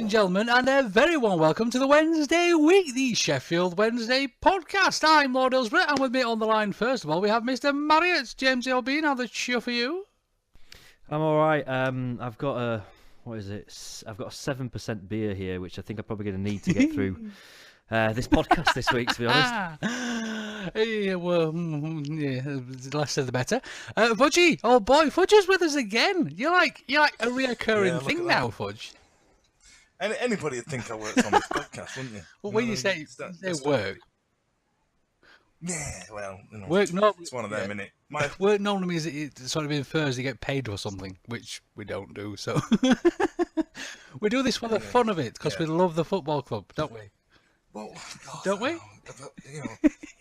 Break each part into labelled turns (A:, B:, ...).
A: and gentlemen, and a very warm welcome to the Wednesday week, the Sheffield Wednesday podcast. I'm Lord Hillsborough, and with me on the line, first of all, we have Mr. Marriott, James O'Bean. How the chuff are you?
B: I'm all right. I've got a I've got a 7% beer here, which I think I'm probably going to need to get through this podcast this week, to be honest.
A: Yeah, well, the less the better. Fudgy, oh boy, Fudge is with us again. You're like a reoccurring thing now, Fudge.
C: Anybody would think I worked on this podcast, wouldn't you?
A: Well, when you say work.
C: Yeah, well,
A: work normally,
C: it's one of them, innit?
A: Work normally means it sort of infers you get paid for something, which we don't do. So we do this for the fun of it, because we love the football club, don't we?
C: Well, God,
A: don't we?
C: You know,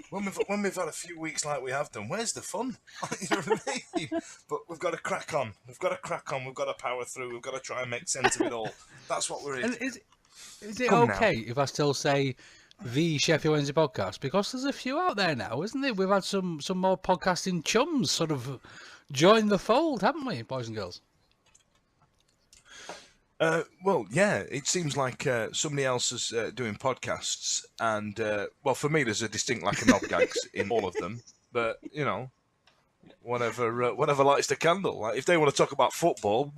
C: when we've had a few weeks like we have done, where's the fun? You know what I mean? But we've got to crack on. We've got to power through. We've got to try and make sense of it all. That's what we're in.
A: And is it okay if I still say the Sheffield Wednesday podcast? Because there's a few out there now, isn't there? We've had some more podcasting chums sort of join the fold, haven't we, boys and girls?
C: Well, yeah, it seems like somebody else is doing podcasts, and well, for me, there's a distinct lack of knob gags in all of them. But you know, whatever lights the candle. Like, if they want to talk about football,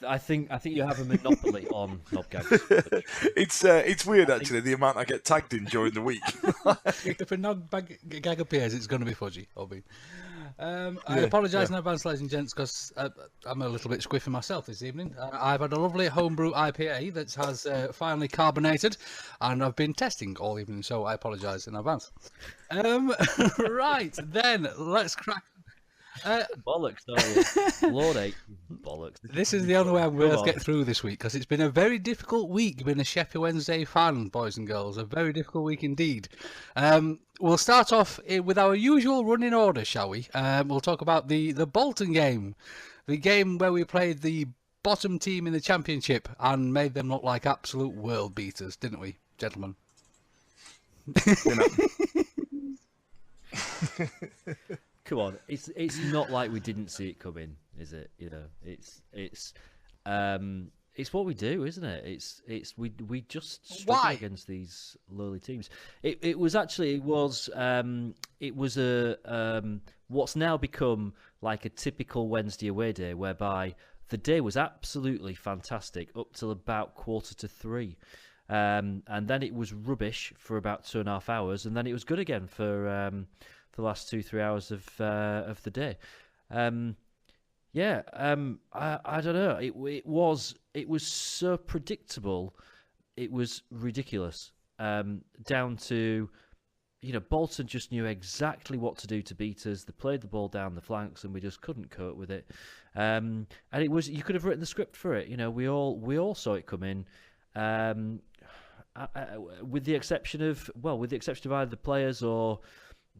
B: I think you have a monopoly on knob gags.
C: It's weird actually, the amount I get tagged in during the week.
A: If a knob gag appears, it's going to be Fudgy, Obi. I apologise in advance, ladies and gents, because I'm a little bit squiffy myself this evening. I've had a lovely homebrew IPA that has finally carbonated, and I've been testing all evening, so I apologise in advance. Right, then, let's crack.
B: Bollocks, don't you? Lord, bollocks.
A: This is the only way I'm going to get through this week, because it's been a very difficult week being a Sheffield Wednesday fan, boys and girls. A very difficult week indeed. We'll start off with our usual running order, shall we? We'll talk about the Bolton game. The game where we played the bottom team in the Championship and made them look like absolute world beaters, didn't we, gentlemen?
B: Come on, it's not like we didn't see it coming, is it? You know, it's what we do, isn't it? We just struggle against these lowly teams. It was what's now become like a typical Wednesday away day, whereby the day was absolutely fantastic up till about 2:45. And then it was rubbish for about 2.5 hours, and then it was good again for the last 2-3 hours of the day. I don't know. It was so predictable. It was ridiculous. Down to, you know, Bolton just knew exactly what to do to beat us. They played the ball down the flanks, and we just couldn't cope with it. And it was, you could have written the script for it. You know, we all saw it come in. With the exception of either the players or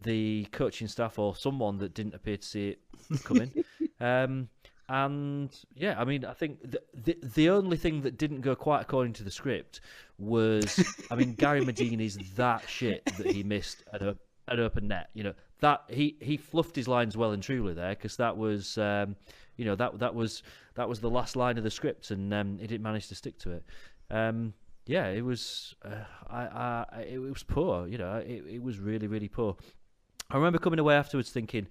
B: the coaching staff or someone that didn't appear to see it coming. And yeah, I mean, I think the only thing that didn't go quite according to the script was, I mean, Gary Medini's that shit that he missed an open net. You know, that he fluffed his lines well and truly there, because that was you know, that was the last line of the script, and he didn't manage to stick to it. Yeah, it was it was poor. You know, it was really, really poor. I remember coming away afterwards thinking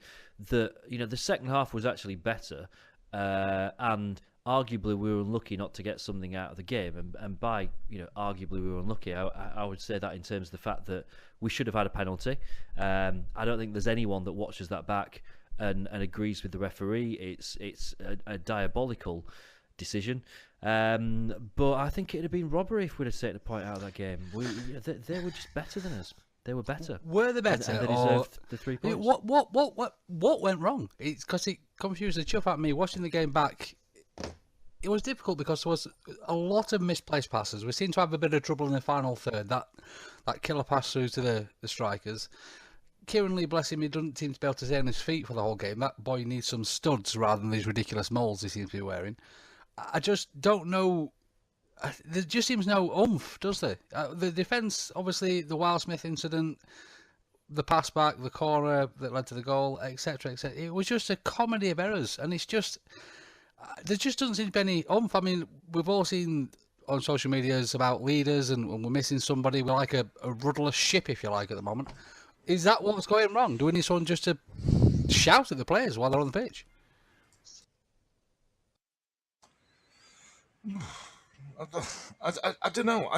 B: that, you know, the second half was actually better, and arguably we were unlucky not to get something out of the game. And by, you know, arguably we were unlucky, I would say that in terms of the fact that we should have had a penalty. I don't think there's anyone that watches that back and agrees with the referee. It's a diabolical decision. But I think it'd have been robbery if we'd have taken a point out of that game. They were just better than us. They were better.
A: Were they better?
B: And they deserved the 3 points.
A: What went wrong? It's because it confused the chuff out of me. Watching the game back, it was difficult because there was a lot of misplaced passes. We seemed to have a bit of trouble in the final third. That killer pass through to the strikers. Kieran Lee, bless him, he doesn't seem to be able to stay on his feet for the whole game. That boy needs some studs rather than these ridiculous moles he seems to be wearing. I just don't know. There just seems no oomph, does there? The defence, obviously, the Wildsmith incident, the pass back, the corner that led to the goal, etc., etc. It was just a comedy of errors, and it's just, there just doesn't seem to be any oomph. I mean, we've all seen on social medias about leaders and we're missing somebody. We're like a rudderless ship, if you like, at the moment. Is that what's going wrong? Do we need someone just to shout at the players while they're on the pitch?
C: I don't know.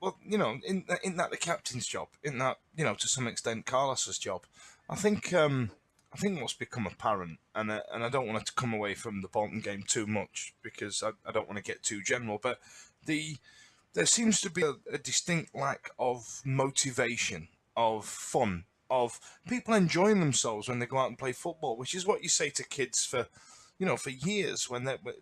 C: Well, you know, in that the captain's job, in that, you know, to some extent Carlos's job, I think what's become apparent, and I don't want to come away from the Bolton game too much because I don't want to get too general, but there seems to be a distinct lack of motivation, of fun, of people enjoying themselves when they go out and play football, which is what you say to kids for, you know, for years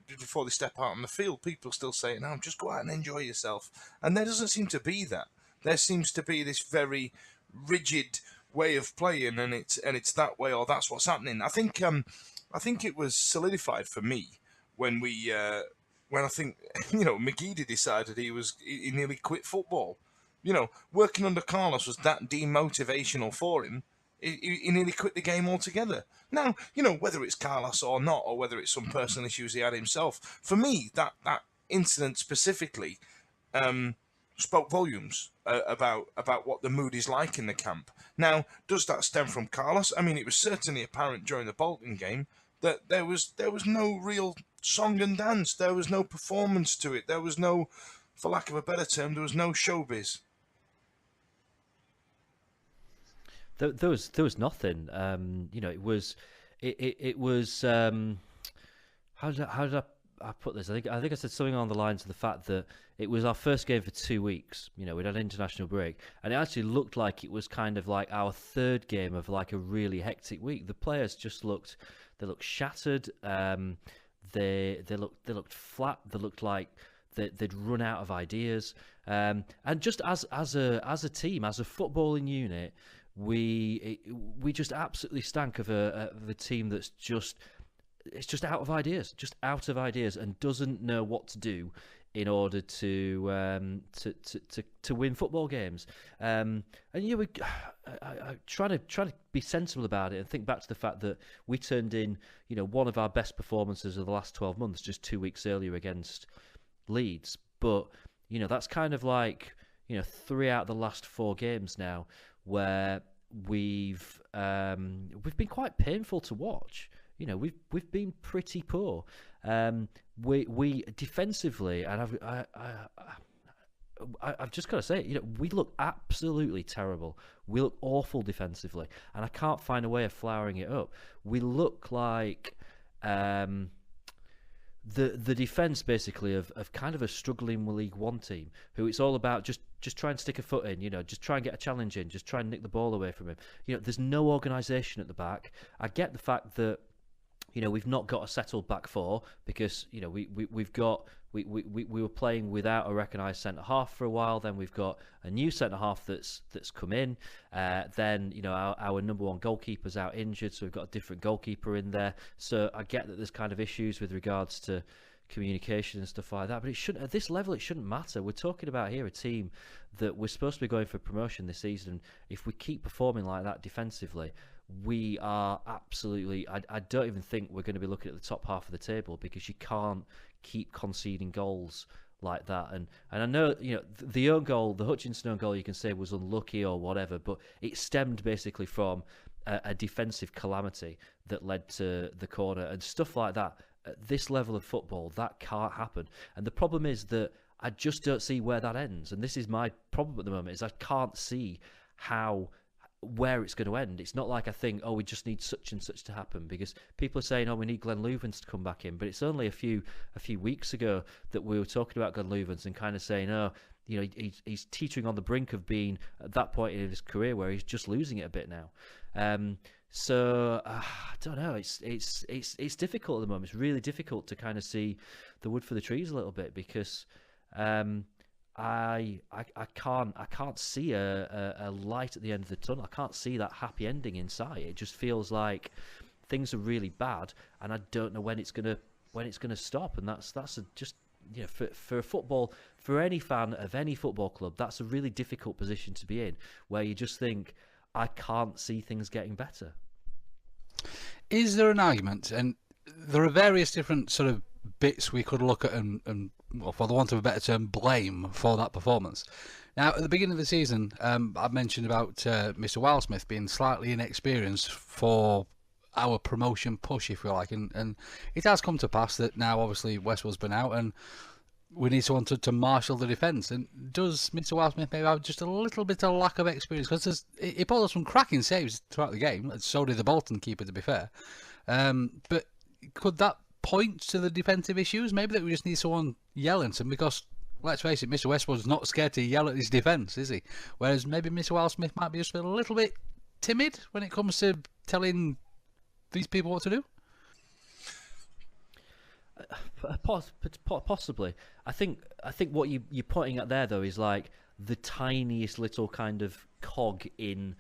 C: before they step out on the field. People still say, "No, just go out and enjoy yourself," and there doesn't seem to be that. There seems to be this very rigid way of playing, and it's that way or that's what's happening. I think it was solidified for me when I think, you know, McGeady decided he nearly quit football. You know, working under Carlos was that demotivational for him. He nearly quit the game altogether. Now, you know, whether it's Carlos or not, or whether it's some personal issues he had himself, for me, that incident specifically spoke volumes about what the mood is like in the camp. Now, does that stem from Carlos? I mean, it was certainly apparent during the Bolton game that there was no real song and dance. There was no performance to it. There was no, for lack of a better term, there was no showbiz.
B: There was nothing. You know, it was. How did I put this? I think I said something on the lines of the fact that it was our first game for 2 weeks. You know, we'd had an international break, and it actually looked like it was kind of like our third game of like a really hectic week. The players just looked shattered. They looked flat. They looked like they'd run out of ideas. And just as a team, as a footballing unit, we just absolutely stank of a team that's just out of ideas, and doesn't know what to do in order to win football games. And you know, I trying to be sensible about it and think back to the fact that we turned in, you know, one of our best performances of the last 12 months just 2 weeks earlier against Leeds. But you know, that's kind of like, you know, 3 out of the last 4 games now where we've been quite painful to watch. You know, we've been pretty poor. We defensively, and I've just got to say it, you know, we look absolutely terrible. We look awful defensively, and I can't find a way of flowering it up. We look like the defence basically of kind of a struggling League One team who it's all about just try and stick a foot in, you know, just try and get a challenge in, just try and nick the ball away from him. You know, there's no organisation at the back. I get the fact that, you know, we've not got a settled back four because, you know, we were playing without a recognised centre half for a while. Then we've got a new centre half that's come in. Then, you know, our number one goalkeeper's out injured, so we've got a different goalkeeper in there. So I get that there's kind of issues with regards to communication and stuff like that, but it shouldn't, at this level, it shouldn't matter. We're talking about here a team that we're supposed to be going for promotion this season. If we keep performing like that defensively, we are absolutely, I don't even think we're going to be looking at the top half of the table, because you can't keep conceding goals like that. And I know, you know, the own goal, the Hutchinson own goal, you can say was unlucky or whatever, but it stemmed basically from a defensive calamity that led to the corner and stuff like that. At this level of football, that can't happen. And the problem is that I just don't see where that ends. And this is my problem at the moment, is I can't see where it's going to end. It's not like I think, oh, we just need such and such to happen, because people are saying, oh, we need Glenn Loovens to come back in, but it's only a few weeks ago that we were talking about Glenn Loovens and kind of saying, oh, you know, he's teetering on the brink of being at that point in his career where he's just losing it a bit now. So I don't know. It's difficult at the moment. It's really difficult to kind of see the wood for the trees a little bit, because I can't see a light at the end of the tunnel. I can't see that happy ending in sight. It just feels like things are really bad, and I don't know when it's gonna stop. And that's just, you know, for football, for any fan of any football club, that's a really difficult position to be in, where you just think, I can't see things getting better.
A: Is there an argument, and there are various different sort of bits we could look at and well, for the want of a better term, blame for that performance. Now, at the beginning of the season, I mentioned about Mr. Wildsmith being slightly inexperienced for our promotion push, if you like, and it has come to pass that now obviously Westwood's been out and we need someone to marshal the defence. And does Mr. Wildsmith maybe have just a little bit of lack of experience? Because he pulled us some cracking saves throughout the game, and so did the Bolton keeper, to be fair. But could that point to the defensive issues? Maybe that we just need someone yelling to him, because let's face it, Mr. Westwood's not scared to yell at his defence, is he? Whereas maybe Mr. Wildsmith might be just a little bit timid when it comes to telling these people what to do.
B: Possibly. I think what you're pointing at there, though, is like the tiniest little kind of cog in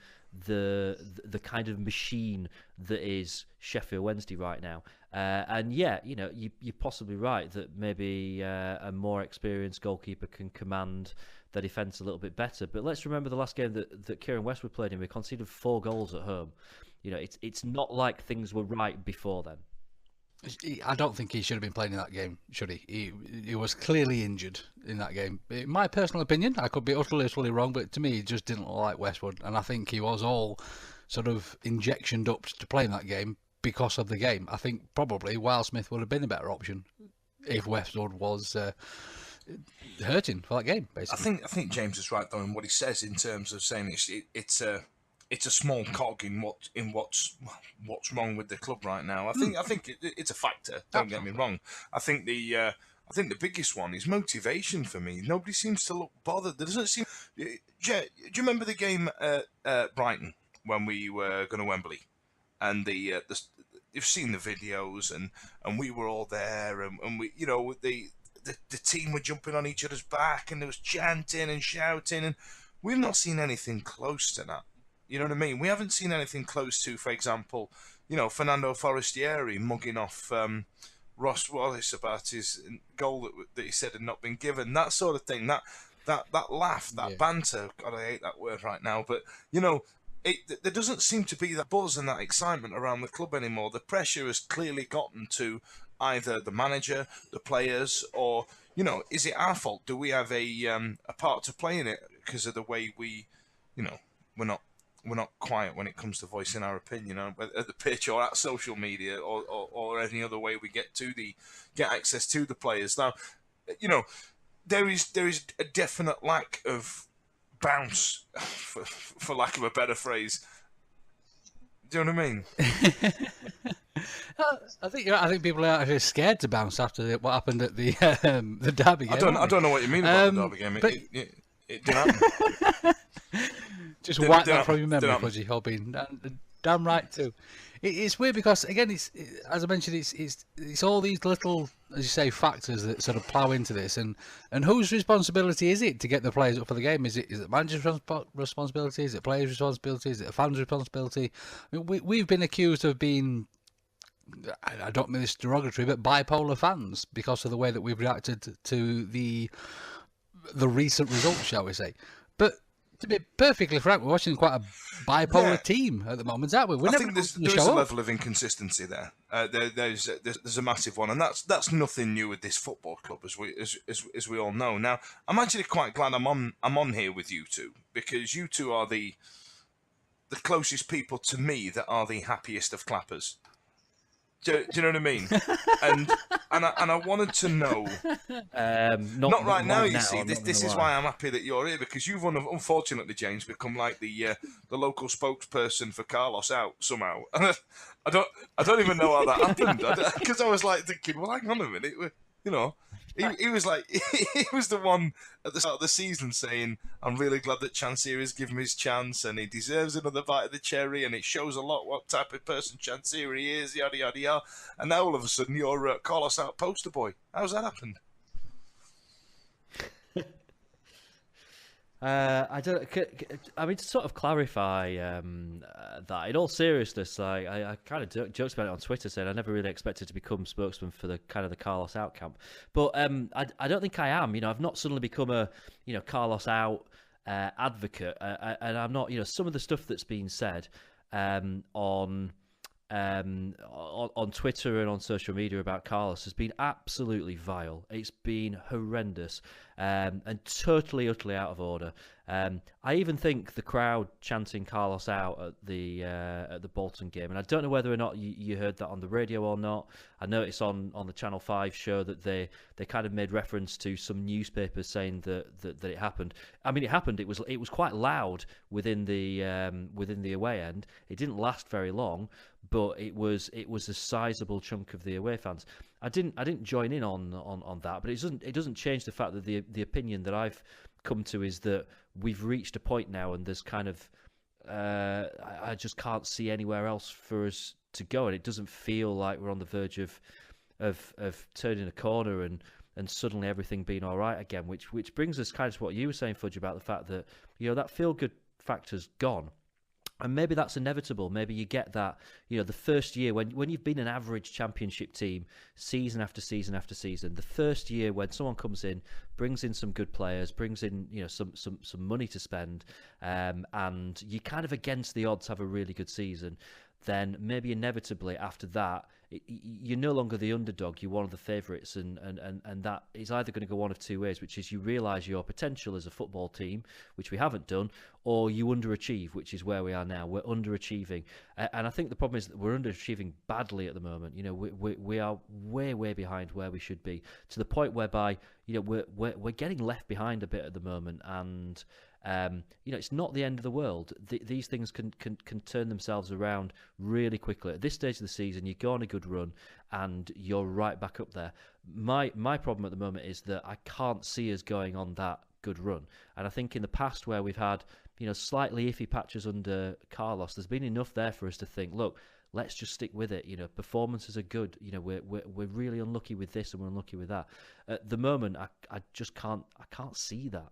B: the kind of machine that is Sheffield Wednesday right now. And yeah, you're possibly right that maybe a more experienced goalkeeper can command the defence a little bit better. But let's remember the last game that Kieran Westwood played in, we conceded 4 goals at home. It's not like things were right before then.
A: I don't think he should have been playing in that game, should he? He was clearly injured in that game. In my personal opinion, I could be utterly wrong, but to me, he just didn't look like Westwood. And I think he was all sort of injectioned up to play in that game because of the game. I think probably Wildsmith would have been a better option if Westwood was hurting for that game, basically.
C: I think James is right, though, in what he says in terms of saying it's a small cog in what's wrong with the club right now. I think it's a factor. Don't get me wrong. I think the biggest one is motivation for me. Nobody seems to look bothered. There doesn't seem. Do you remember the game at Brighton when we were going to Wembley, and you've seen the videos, and we were all there, and we the team were jumping on each other's back, and there was chanting and shouting, and we've not seen anything close to that. You know what I mean? We haven't seen anything close to, for example, Fernando Forestieri mugging off Ross Wallace about his goal that he said had not been given. That sort of thing. That laugh, that banter. God, I hate that word right now. But there doesn't seem to be that buzz and that excitement around the club anymore. The pressure has clearly gotten to either the manager, the players, or is it our fault? Do we have a part to play in it because of the way we're not quiet when it comes to voicing our opinion at the pitch or at social media or any other way we get access to the players. Now, there is a definite lack of bounce, for lack of a better phrase. Do you know what I mean?
A: I think people are actually scared to bounce after what happened at the Derby game.
C: I don't know what you mean about the Derby game. It didn't happen.
A: Just wipe that from your memory, Fudgy. Hoping, damn right too. It's weird because again, it's as I mentioned, it's all these little, as you say, factors that sort of plough into this, and whose responsibility is it to get the players up for the game? Is it the manager's responsibility? Is it players' responsibility? Is it the fans' responsibility? I mean, we've been accused of being, I don't mean this derogatory, but bipolar fans because of the way that we've reacted to the recent results, shall we say? But to be perfectly frank, we're watching quite a bipolar team at the moment, aren't we?
C: I think there is a level of inconsistency there. There's a massive one, and that's nothing new with this football club, as we all know. Now, I'm actually quite glad I'm on here with you two, because you two are the closest people to me that are the happiest of clappers. Do you know what I mean? And I wanted to know. Not right now. You see, this is why I'm happy that you're here, because you've unfortunately, James, become like the local spokesperson for Carlos out somehow. I don't even know how that happened, because I was like thinking, well, hang on a minute, He was like, he was the one at the start of the season saying, I'm really glad that Chansiri has given him his chance and he deserves another bite of the cherry, and it shows a lot what type of person Chansiri is, yada, yada, yada. And now all of a sudden you're Carlos out poster boy. How's that happened?
B: I mean, to sort of clarify that, in all seriousness, I kind of joked about it on Twitter, saying I never really expected to become spokesman for the Carlos out camp, but I don't think I am. I've not suddenly become a Carlos out advocate, and I'm not. Some of the stuff that's been said on on Twitter and on social media about Carlos has been absolutely vile. It's been horrendous and totally, utterly out of order. I even think the crowd chanting Carlos out at the Bolton game, and I don't know whether or not you heard that on the radio or not. I noticed on the Channel 5 show that they kind of made reference to some newspapers saying that it happened. I mean, it happened. It was quite loud within the away end. It didn't last very long, but it was a sizable chunk of the away fans. I didn't join in on that, but it doesn't change the fact that the opinion that I've come to is that we've reached a point now, and there's kind of I just can't see anywhere else for us to go, and it doesn't feel like we're on the verge of turning a corner and suddenly everything being all right again. Which brings us kind of to what you were saying, Fudge, about the fact that that feel good factor's gone. And maybe that's inevitable. Maybe you get that, the first year when you've been an average championship team season after season after season, the first year when someone comes in, brings in some good players, brings in, some money to spend, and you kind of against the odds have a really good season, then maybe inevitably after that, you're no longer the underdog, you're one of the favourites, and that is either going to go one of two ways, which is you realise your potential as a football team, which we haven't done, or you underachieve, which is where we are now. We're underachieving, and I think the problem is that we're underachieving badly at the moment. We are way behind where we should be, to the point whereby we're getting left behind a bit at the moment, and it's not the end of the world. These things can turn themselves around really quickly. At this stage of the season, you go on a good run and you're right back up there. My problem at the moment is that I can't see us going on that good run. And I think in the past where we've had slightly iffy patches under Carlos, there's been enough there for us to think, look, let's just stick with it. Performances are good. We're really unlucky with this and we're unlucky with that. At the moment, I just can't see that.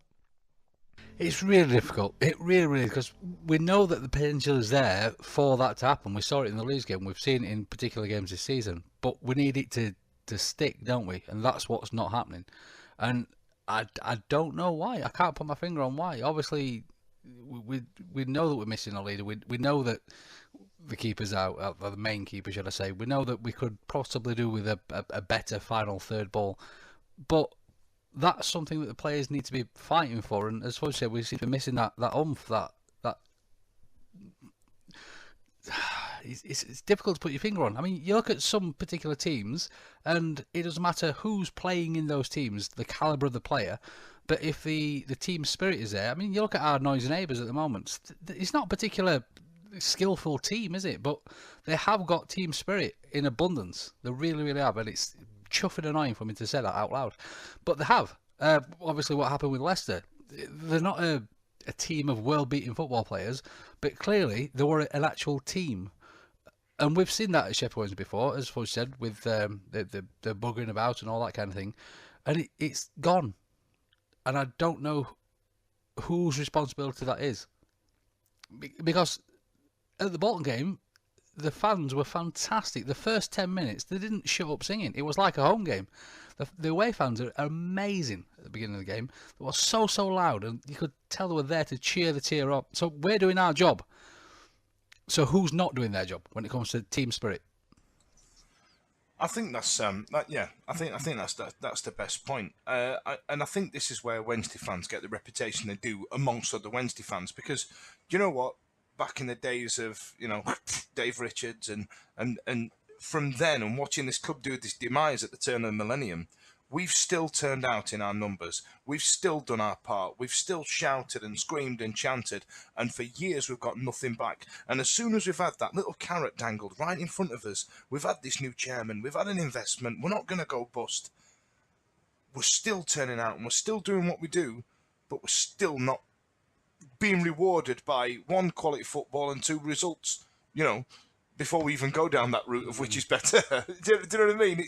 A: It's really difficult. It really, because we know that the potential is there for that to happen. We saw it in the Leeds game. We've seen it in particular games this season. But we need it to stick, don't we? And that's what's not happening. And I don't know why. I can't put my finger on why. Obviously, we know that we're missing a leader. We know that the keeper's out, or the main keeper, should I say. We know that we could possibly do with a better final third ball. But that's something that the players need to be fighting for, and as Fudge said, we seem to be missing that oomph, that it's difficult to put your finger on. I mean, you look at some particular teams, and it doesn't matter who's playing in those teams, the calibre of the player, but if the team spirit is there, I mean, you look at our noisy neighbours at the moment, it's not a particular skillful team, is it? But they have got team spirit in abundance. They really, really have, and it's chuffing annoying for me to say that out loud, but they have. Obviously, what happened with Leicester, they're not a team of world-beating football players, but clearly they were an actual team, and we've seen that at Sheffield Wednesday before, as Fudge said, with the buggering about and all that kind of thing, and it's gone, and I don't know whose responsibility that is, because at the Bolton game, the fans were fantastic. The first 10 minutes, they didn't shut up singing. It was like a home game. The away fans are amazing at the beginning of the game. They were so loud, and you could tell they were there to cheer the tear up. So we're doing our job. So who's not doing their job when it comes to team spirit?
C: I think that's I think that's the best point. And I think this is where Wednesday fans get the reputation they do amongst other Wednesday fans, because you know what? Back in the days of Dave Richards and from then, and watching this club do this demise at the turn of the millennium, we've still turned out in our numbers. We've still done our part. We've still shouted and screamed and chanted, and for years we've got nothing back. And as soon as we've had that little carrot dangled right in front of us, we've had this new chairman, we've had an investment, we're not going to go bust. We're still turning out and we're still doing what we do, but we're still not being rewarded by one, quality football, and two, results, before we even go down that route of which is better. do you know what I mean?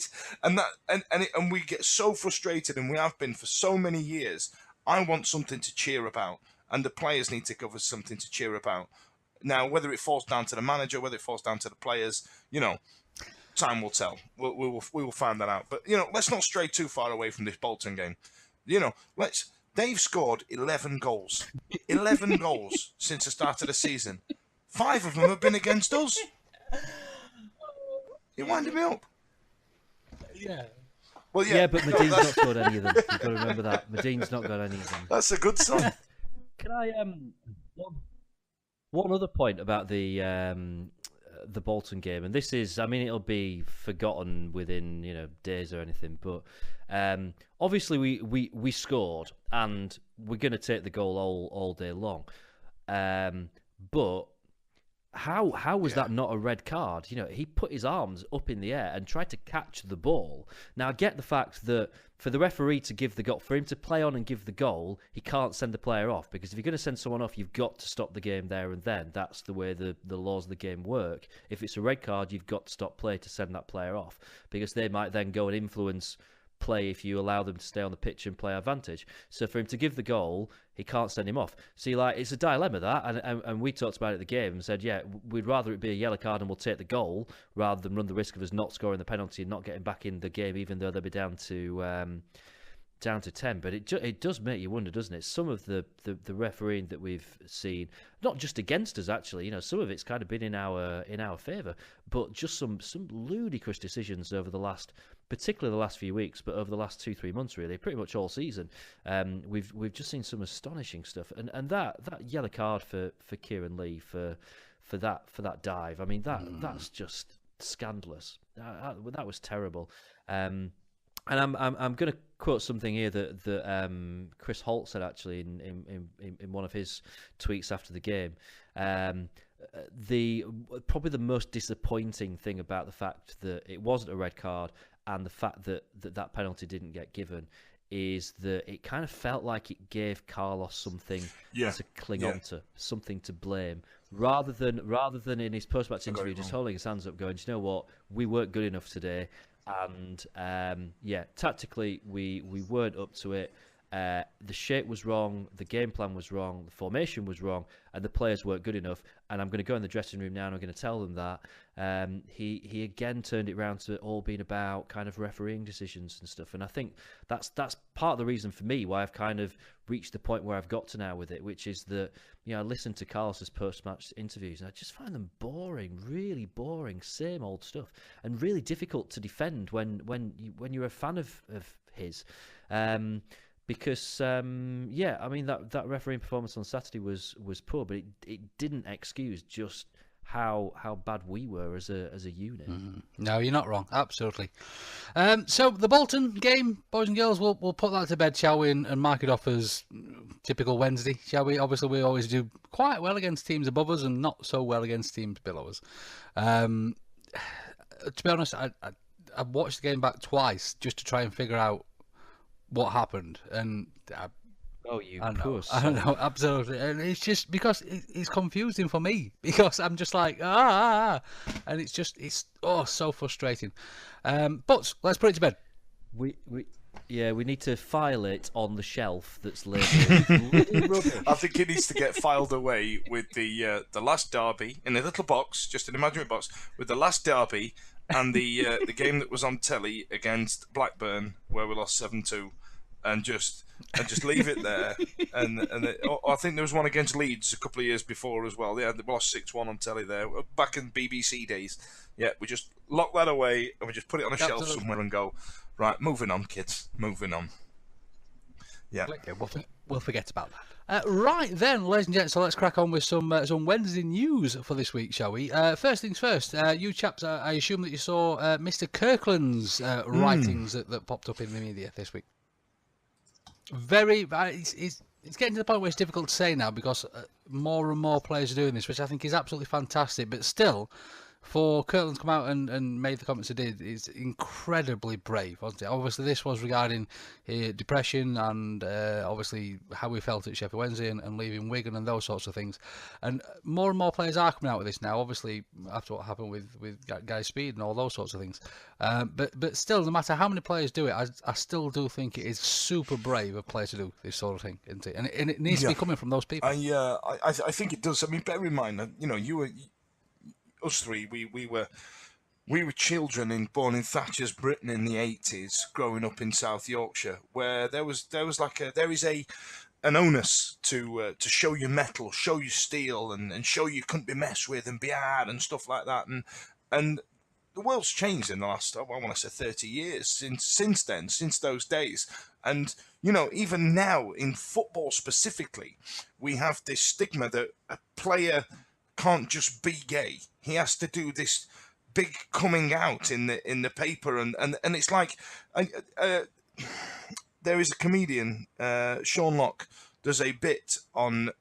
C: And we get so frustrated, and we have been for so many years. I want something to cheer about, and the players need to give us something to cheer about. Now, whether it falls down to the manager, whether it falls down to the players, time will tell. We will find that out. But, let's not stray too far away from this Bolton game. They've scored 11 goals. 11 goals since the start of the season. 5 of them have been against us. He winded me up.
A: Yeah.
C: Well,
B: Yeah, but Medine's not scored any of them. You've got to remember that. Medine's not got any of them.
C: That's a good sign.
B: Can I one other point about the Bolton game, and this is, I mean, it'll be forgotten within days or anything, but obviously we scored, and we're going to take the goal all day long, but how was that not a red card? He put his arms up in the air and tried to catch the ball. Now, I get the fact that for the referee to give the goal, for him to play on and give the goal, he can't send the player off, because if you're going to send someone off, you've got to stop the game there and then. That's the way the laws of the game work. If it's a red card, you've got to stop play to send that player off, because they might then go and influence play if you allow them to stay on the pitch and play advantage. So for him to give the goal, he can't send him off. See, it's a dilemma, that, and we talked about it at the game and said, yeah, we'd rather it be a yellow card and we'll take the goal rather than run the risk of us not scoring the penalty and not getting back in the game, even though they'll be down to 10. But it does make you wonder, doesn't it? Some of the refereeing that we've seen, not just against us actually, some of it's kind of been in our favour, but just some ludicrous decisions over particularly the last few weeks, but over the last 2-3 months, really, pretty much all season. We've just seen some astonishing stuff, and that yellow card for Kieran Lee for that dive. I mean, that's just scandalous. That was terrible. And I'm going to quote something here that Chris Holt said actually in one of his tweets after the game. Probably the most disappointing thing about the fact that it wasn't a red card and the fact that penalty didn't get given is that it kind of felt like it gave Carlos something to cling on to, something to blame, rather than in his post-match interview just holding his hands up going, do you know what, we weren't good enough today. And tactically we weren't up to it. The shape was wrong, the game plan was wrong, the formation was wrong, and the players weren't good enough. And I'm going to go in the dressing room now and I'm going to tell them that. He again turned it around to all being about kind of refereeing decisions and stuff. And I think that's part of the reason for me why I've kind of reached the point where I've got to now with it, which is that I listened to Carlos's post-match interviews and I just find them boring, really boring, same old stuff, and really difficult to defend when you're a fan of his. Because I mean that refereeing performance on Saturday was poor, but it didn't excuse just how bad we were as a unit.
A: No, you're not wrong, absolutely. So the Bolton game, boys and girls, we'll put that to bed, shall we, and mark it off as typical Wednesday, shall we? Obviously, we always do quite well against teams above us and not so well against teams below us. To be honest, I've watched the game back twice just to try and figure out what happened, and I don't know, absolutely, and it's just because it's confusing for me, because I'm just like and it's so frustrating. But let's put it to bed.
B: We need to file it on the shelf that's labelled.
C: I think it needs to get filed away with the last derby in a little box, just an imaginary box, with the last derby and the game that was on telly against Blackburn where we lost 7-2. And just leave it there, I think there was one against Leeds a couple of years before as well. They lost 6-1 on telly there back in BBC days. Yeah, we just lock that away and we just put it on a shelf somewhere and go, right, moving on, kids, moving on. Yeah,
A: we'll forget about that. Right then, ladies and gents, so let's crack on with some Wednesday news for this week, shall we? First things first, you chaps, I assume that you saw Mr. Kirkland's writings that popped up in the media this week. It's getting to the point where it's difficult to say now, because more and more players are doing this, which I think is absolutely fantastic. But still, for Kirkland to come out and make the comments he did is incredibly brave, wasn't it? Obviously, this was regarding depression and obviously how we felt at Sheffield Wednesday and leaving Wigan and those sorts of things. And more players are coming out with this now, obviously, after what happened with Guy Speed and all those sorts of things. But still, no matter how many players do it, I still do think it is super brave of players to do this sort of thing, isn't it? And it needs to be coming from those people.
C: I think it does. I mean, bear in mind, us three, we were children born in Thatcher's Britain in the 80s, growing up in South Yorkshire, where there is an onus to show your metal, show your steel, and show you couldn't be messed with and be hard and stuff like that. And the world's changed in the last, I want to say 30 years since then, since those days. And, you know, even now in football specifically, we have this stigma that a player can't just be gay. He has to do this big coming out in the paper. And it's like, there is a comedian, Sean Locke, does a bit on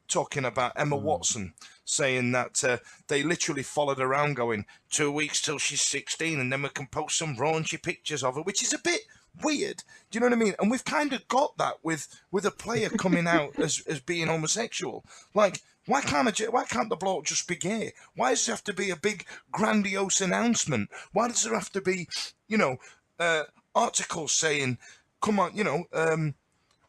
C: talking about Emma Watson, saying that they literally followed her around going, 2 weeks till she's 16 and then we can post some raunchy pictures of her, which is a bit weird. Do you know what I mean? And we've kind of got that with a player coming out as being homosexual. Like, why can't the bloke just be gay? Why does it have to be a big grandiose announcement? Why does there have to be, you know, articles saying, come on, you know,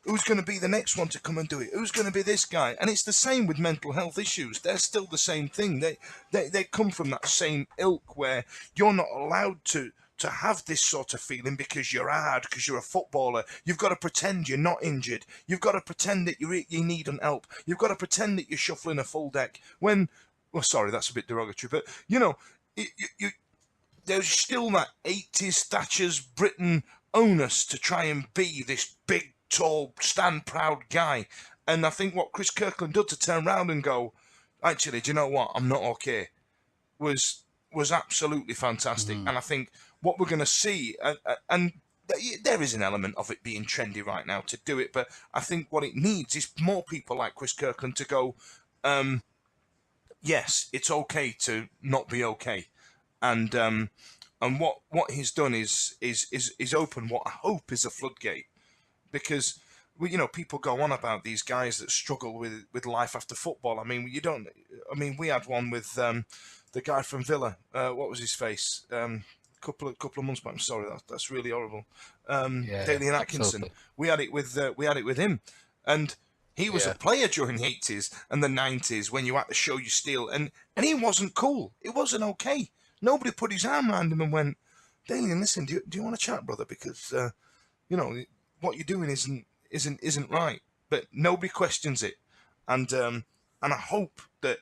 C: who's going to be the next one to come and do it? Who's going to be this guy? And it's the same with mental health issues. They're still the same thing. They come from that same ilk where you're not allowed to have this sort of feeling because you're hard, because you're a footballer. You've got to pretend you're not injured. You've got to pretend that you need an help. You've got to pretend that you're shuffling a full deck. When, well, sorry, that's a bit derogatory, but, you know, there's still that 80s Thatcher's Britain onus to try and be this big, tall, stand proud guy. And I think what Chris Kirkland did to turn around and go, actually, do you know what? I'm not okay, was absolutely fantastic. And I think what we're going to see, and there is an element of it being trendy right now to do it, but I think what it needs is more people like Chris Kirkland to go, yes, it's okay to not be okay. And what he's done is open what I hope is a floodgate, because you know, people go on about these guys that struggle with life after football. I mean, we had one with the guy from Villa. What was his face? Couple of months back. I'm sorry, that's really horrible. Dalian Atkinson.
A: Absolutely.
C: We had it with him, and he was a player during the 80s and the 90s when you had to show your steel, and he wasn't cool. It wasn't okay. Nobody put his arm around him and went, Dalian, listen, do you want to chat, brother? Because you know what you're doing isn't right. But nobody questions it, and I hope that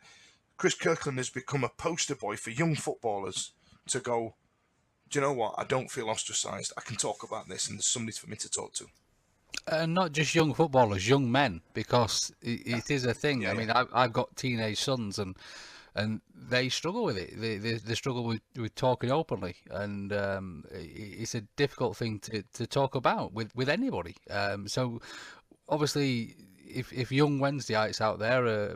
C: Chris Kirkland has become a poster boy for young footballers to go, do you know what? I don't feel ostracised. I can talk about this, and there's somebody for me to talk to.
A: And not just young footballers, young men, because it is a thing.
C: Yeah,
A: I mean, I've got teenage sons, and they struggle with it. They struggle with talking openly, and it's a difficult thing to talk about with anybody. So obviously, if young Wednesdayites out there,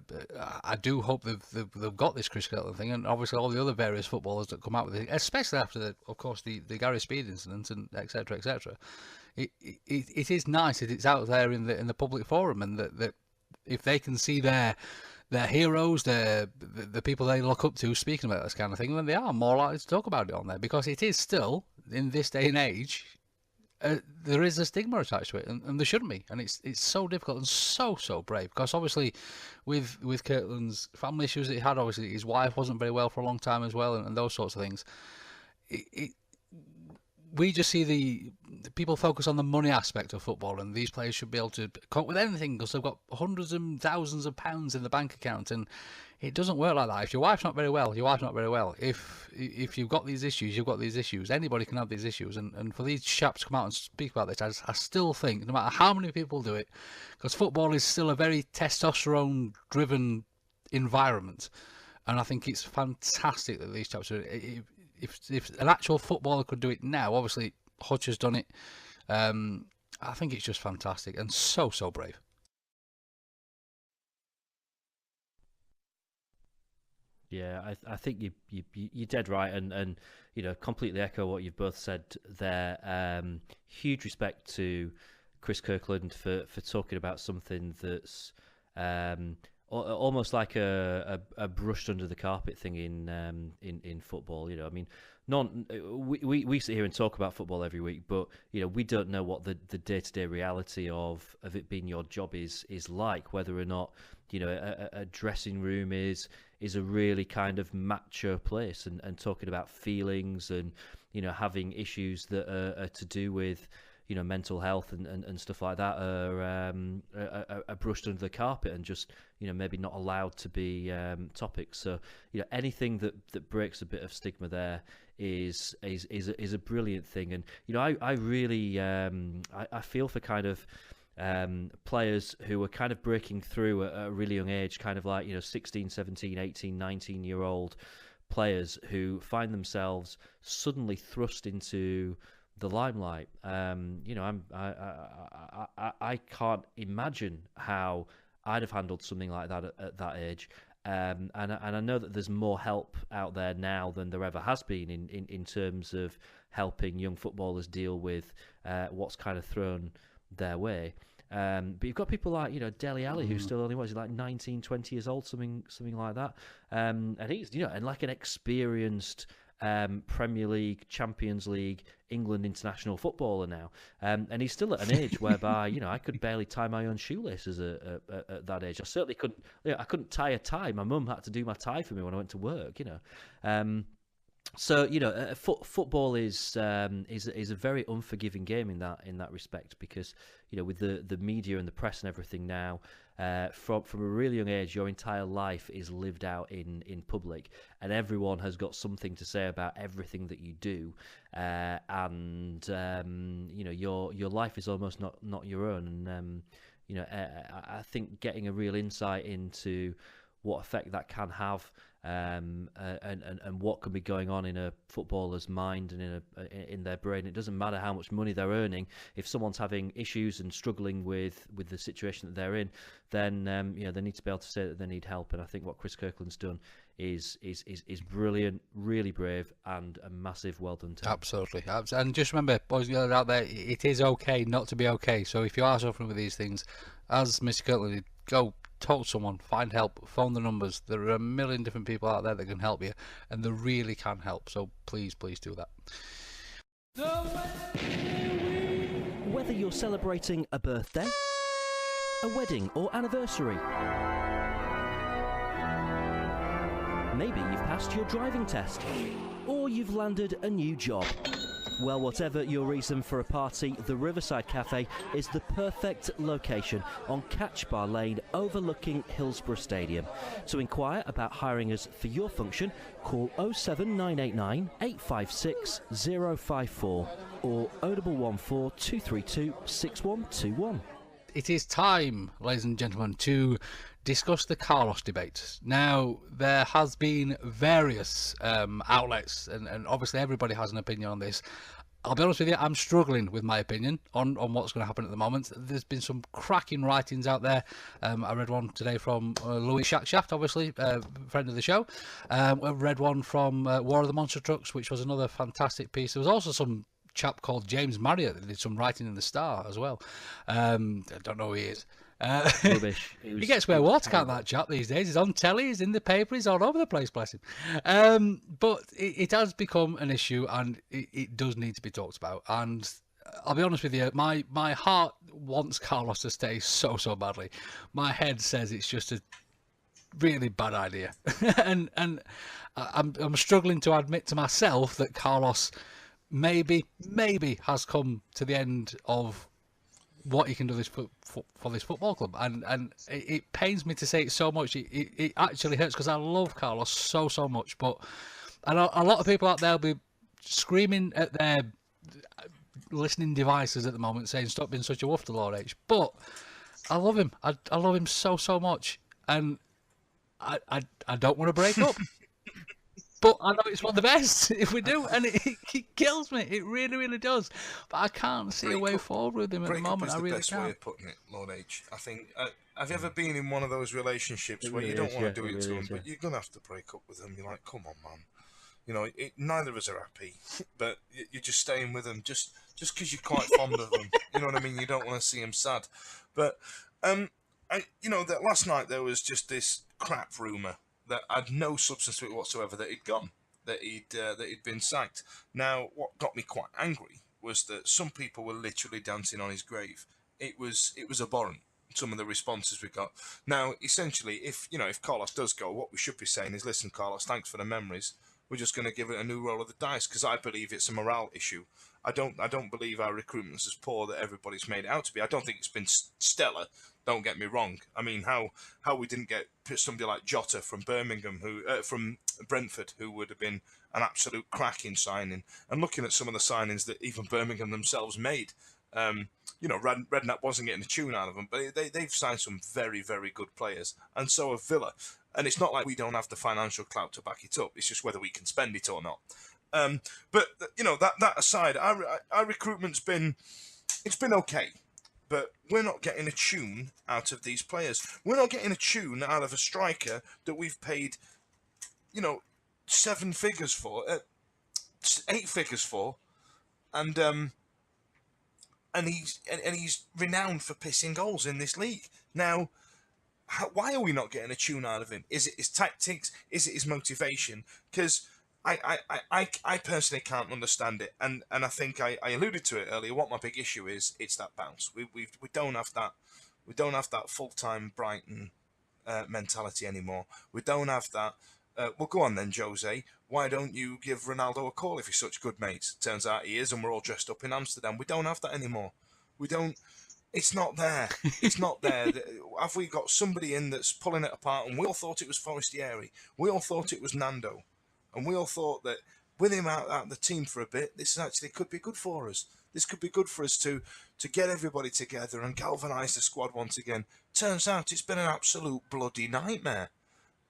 A: I do hope they've got this Chris Kirkland thing, and obviously all the other various footballers that come out with it, especially after of course the Gary Speed incident and etc. etc. It is nice that it's out there in the public forum, and that if they can see their heroes, the people they look up to speaking about this kind of thing, then they are more likely to talk about it on there, because it is still, in this day and age, there is a stigma attached to it, and there shouldn't be. And it's so difficult and so brave, because obviously with Kirkland's family issues that he had, obviously his wife wasn't very well for a long time as well, and those sorts of things. We just see the people focus on the money aspect of football, and these players should be able to cope with anything because they've got hundreds and thousands of pounds in the bank account, and it doesn't work like that. If your wife's not very well, your wife's not very well. If you've got these issues, you've got these issues. Anybody can have these issues, and for these chaps to come out and speak about this, I still think, no matter how many people do it, because football is still a very testosterone-driven environment, and I think it's fantastic that these chaps are. If an actual footballer could do it now, obviously Hutch has done it. I think it's just fantastic and so brave.
B: Yeah, I think you're dead right, and you know, completely echo what you've both said there. Huge respect to Chris Kirkland for talking about something that's almost like a brushed under the carpet thing in football. You know, I mean, we sit here and talk about football every week, but you know, we don't know what the day-to-day reality of it being your job is like. Whether or not, you know, a dressing room is a really kind of macho place, and talking about feelings and, you know, having issues that are to do with, mental health and stuff like that are brushed under the carpet and just maybe not allowed to be topics. So anything that breaks a bit of stigma there is a brilliant thing. And I really I feel for kind of players who are kind of breaking through at a really young age, kind of like 16, 17, 18, 19-year-old players who find themselves suddenly thrust into the limelight. I can't imagine how I'd have handled something like that at that age. And I know that there's more help out there now than there ever has been in terms of helping young footballers deal with what's kind of thrown their way. But you've got people like Dele Alli, who's still only like 19, 20 years old, something like that. And he's and like an experienced Premier League, Champions League, England international footballer now, and he's still at an age whereby I could barely tie my own shoelaces at that age. I certainly couldn't. I couldn't tie a tie. My mum had to do my tie for me when I went to work. So football is a very unforgiving game in that respect, because with the media and the press and everything now, from a really young age, your entire life is lived out in public, and everyone has got something to say about everything that you do, and your life is almost not your own. And I think getting a real insight into what effect that can have, and what can be going on in a footballer's mind and in their brain. It doesn't matter how much money they're earning. If someone's having issues and struggling with the situation that they're in, then they need to be able to say that they need help. And I think what Chris Kirkland's done is brilliant, really brave, and a massive well done to him.
A: Absolutely. And just remember, boys and girls out there, it is okay not to be okay. So if you are suffering with these things, as Mr. Kirkland did, go talk to someone, find help, phone the numbers. There are a million different people out there that can help you, and they really can help. So please do that.
D: Whether you're celebrating a birthday, a wedding or anniversary, maybe you've passed your driving test, or you've landed a new job. Well, whatever your reason for a party, the Riverside Cafe is the perfect location on Catch Bar Lane overlooking Hillsborough Stadium. To inquire about hiring us for your function, call 07989 856 054 or 0114 232 6121.
A: It is time, ladies and gentlemen, to discuss the Carlos debate. Now, there has been various outlets, and obviously everybody has an opinion on this. I'll be honest with you, I'm struggling with my opinion on what's going to happen at the moment. There's been some cracking writings out there. I read one today from Louis Shaft, obviously, friend of the show. I read one from War of the Monster Trucks, which was another fantastic piece. There was also some chap called James Marriott that did some writing in the Star as well. I don't know who he is.
B: Rubbish.
A: He gets where water, can't that chap these days? He's on telly, he's in the paper, he's all over the place, bless him. But it has become an issue, and it does need to be talked about. And I'll be honest with you, my heart wants Carlos to stay so badly. My head says it's just a really bad idea. and I'm struggling to admit to myself that Carlos maybe has come to the end of what he can do for this football club, and it pains me to say it so much. It actually hurts, because I love Carlos so much, but I know a lot of people out there will be screaming at their listening devices at the moment saying stop being such a woof to Lord H, but I love him. I love him so much, and I don't want to break up. But I know it's one of the best if we do, and it kills me. It really does. But I can't see a way forward with him at the moment. I really can't.
C: Break up is the best way of putting it, Lord H. I think. Have you ever been in one of those relationships where you don't want to do it to them, but you're gonna have to break up with them? You're like, come on, man. Neither of us are happy, but you're just staying with them just because you're quite fond of them. You know what I mean? You don't want to see them sad. But that last night there was just this crap rumor that had no substance to it whatsoever, that he'd gone, that he'd been sacked. Now, what got me quite angry was that some people were literally dancing on his grave. It was abhorrent, some of the responses we got. Now, essentially, if Carlos does go, what we should be saying is, listen, Carlos, thanks for the memories. We're just going to give it a new roll of the dice, because I believe it's a morale issue. I don't believe our recruitment's as poor that everybody's made it out to be. I don't think it's been stellar. Don't get me wrong. I mean, how we didn't get somebody like Jota from Birmingham, from Brentford, who would have been an absolute cracking signing. And looking at some of the signings that even Birmingham themselves made, Redknapp wasn't getting a tune out of them, but they've signed some very, very good players, and so have Villa. And it's not like we don't have the financial clout to back it up. It's just whether we can spend it or not. But that aside, our recruitment's been okay, but we're not getting a tune out of these players. We're not getting a tune out of a striker that we've paid, 7 figures for, 8 figures for, and he's renowned for pissing goals in this league. Now, why are we not getting a tune out of him? Is it his tactics? Is it his motivation? Because I personally can't understand it, and I think I alluded to it earlier. What my big issue is, it's that bounce. We don't have that. We don't have that full-time Brighton mentality anymore. We don't have that. Well, go on then, Jose. Why don't you give Ronaldo a call if you're such good mates? Turns out he is, and we're all dressed up in Amsterdam. We don't have that anymore. We don't. It's not there. It's not there. Have we got somebody in that's pulling it apart? And we all thought it was Forestieri. We all thought it was Nando. And we all thought that with him out of the team for a bit, this actually could be good for us. This could be good for us to get everybody together and galvanise the squad once again. Turns out it's been an absolute bloody nightmare.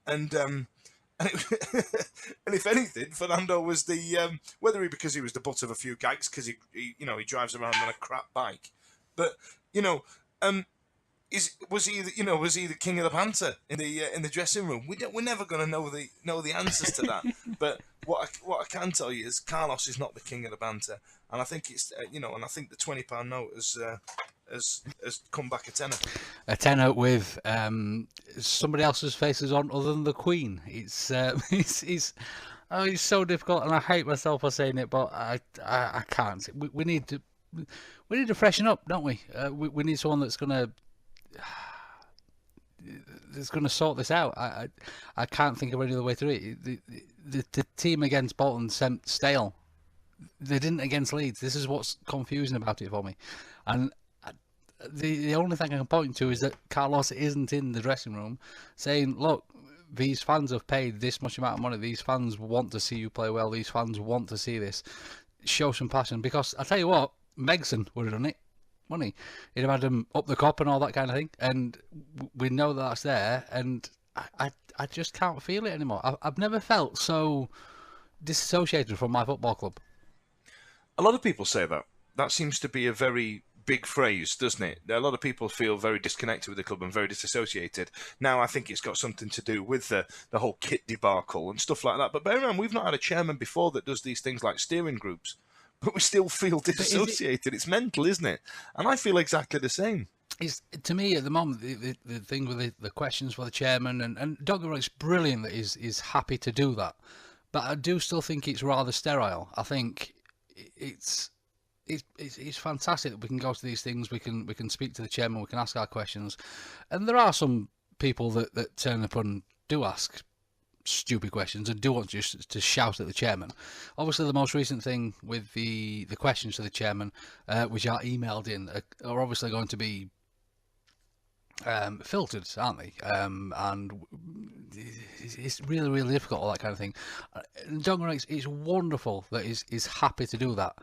C: And if anything, Fernando was the whether because he was the butt of a few gags because he drives around on a crap bike, but was he the king of the banter in the dressing room? We're never going to know the answers to that. But what I can tell you is Carlos is not the king of the banter, and I think it's and I think the £20 note has come back a tenner.
A: A tenner with somebody else's faces on other than the Queen. It's so difficult, and I hate myself for saying it, but I can't. We need to freshen up, don't we? We need someone that's gonna sort this out. I can't think of any other way through it. The team against Bolton sent stale. They didn't against Leeds. This is what's confusing about it for me, and. The only thing I can point to is that Carlos isn't in the dressing room saying, look, these fans have paid this much amount of money. These fans want to see you play well. These fans want to see this. Show some passion. Because I tell you what, Megson would have done it, wouldn't he? He'd have had them up the cop and all that kind of thing. And we know that's there. And I just can't feel it anymore. I've never felt so disassociated from my football club.
C: A lot of people say that. That seems to be a very big phrase, doesn't it? A lot of people feel very disconnected with the club and very disassociated. Now, I think it's got something to do with the whole kit debacle and stuff like that. But bear in mind, we've not had a chairman before that does these things like steering groups, but we still feel disassociated. It's mental, isn't it? And I feel exactly the same.
A: It's, to me, at the moment, the thing with the questions for the chairman, and don't get me wrong, it's brilliant that he's happy to do that. But I do still think it's rather sterile. I think it's fantastic that we can go to these things, we can speak to the chairman, we can ask our questions, and there are some people that turn up and do ask stupid questions and do want just to shout at the chairman. Obviously, the most recent thing with the questions to the chairman, which are emailed in, are obviously going to be filtered, aren't they? And it's really, really difficult, all that kind of thing. Don't get me wrong, it's wonderful that he's happy to do that.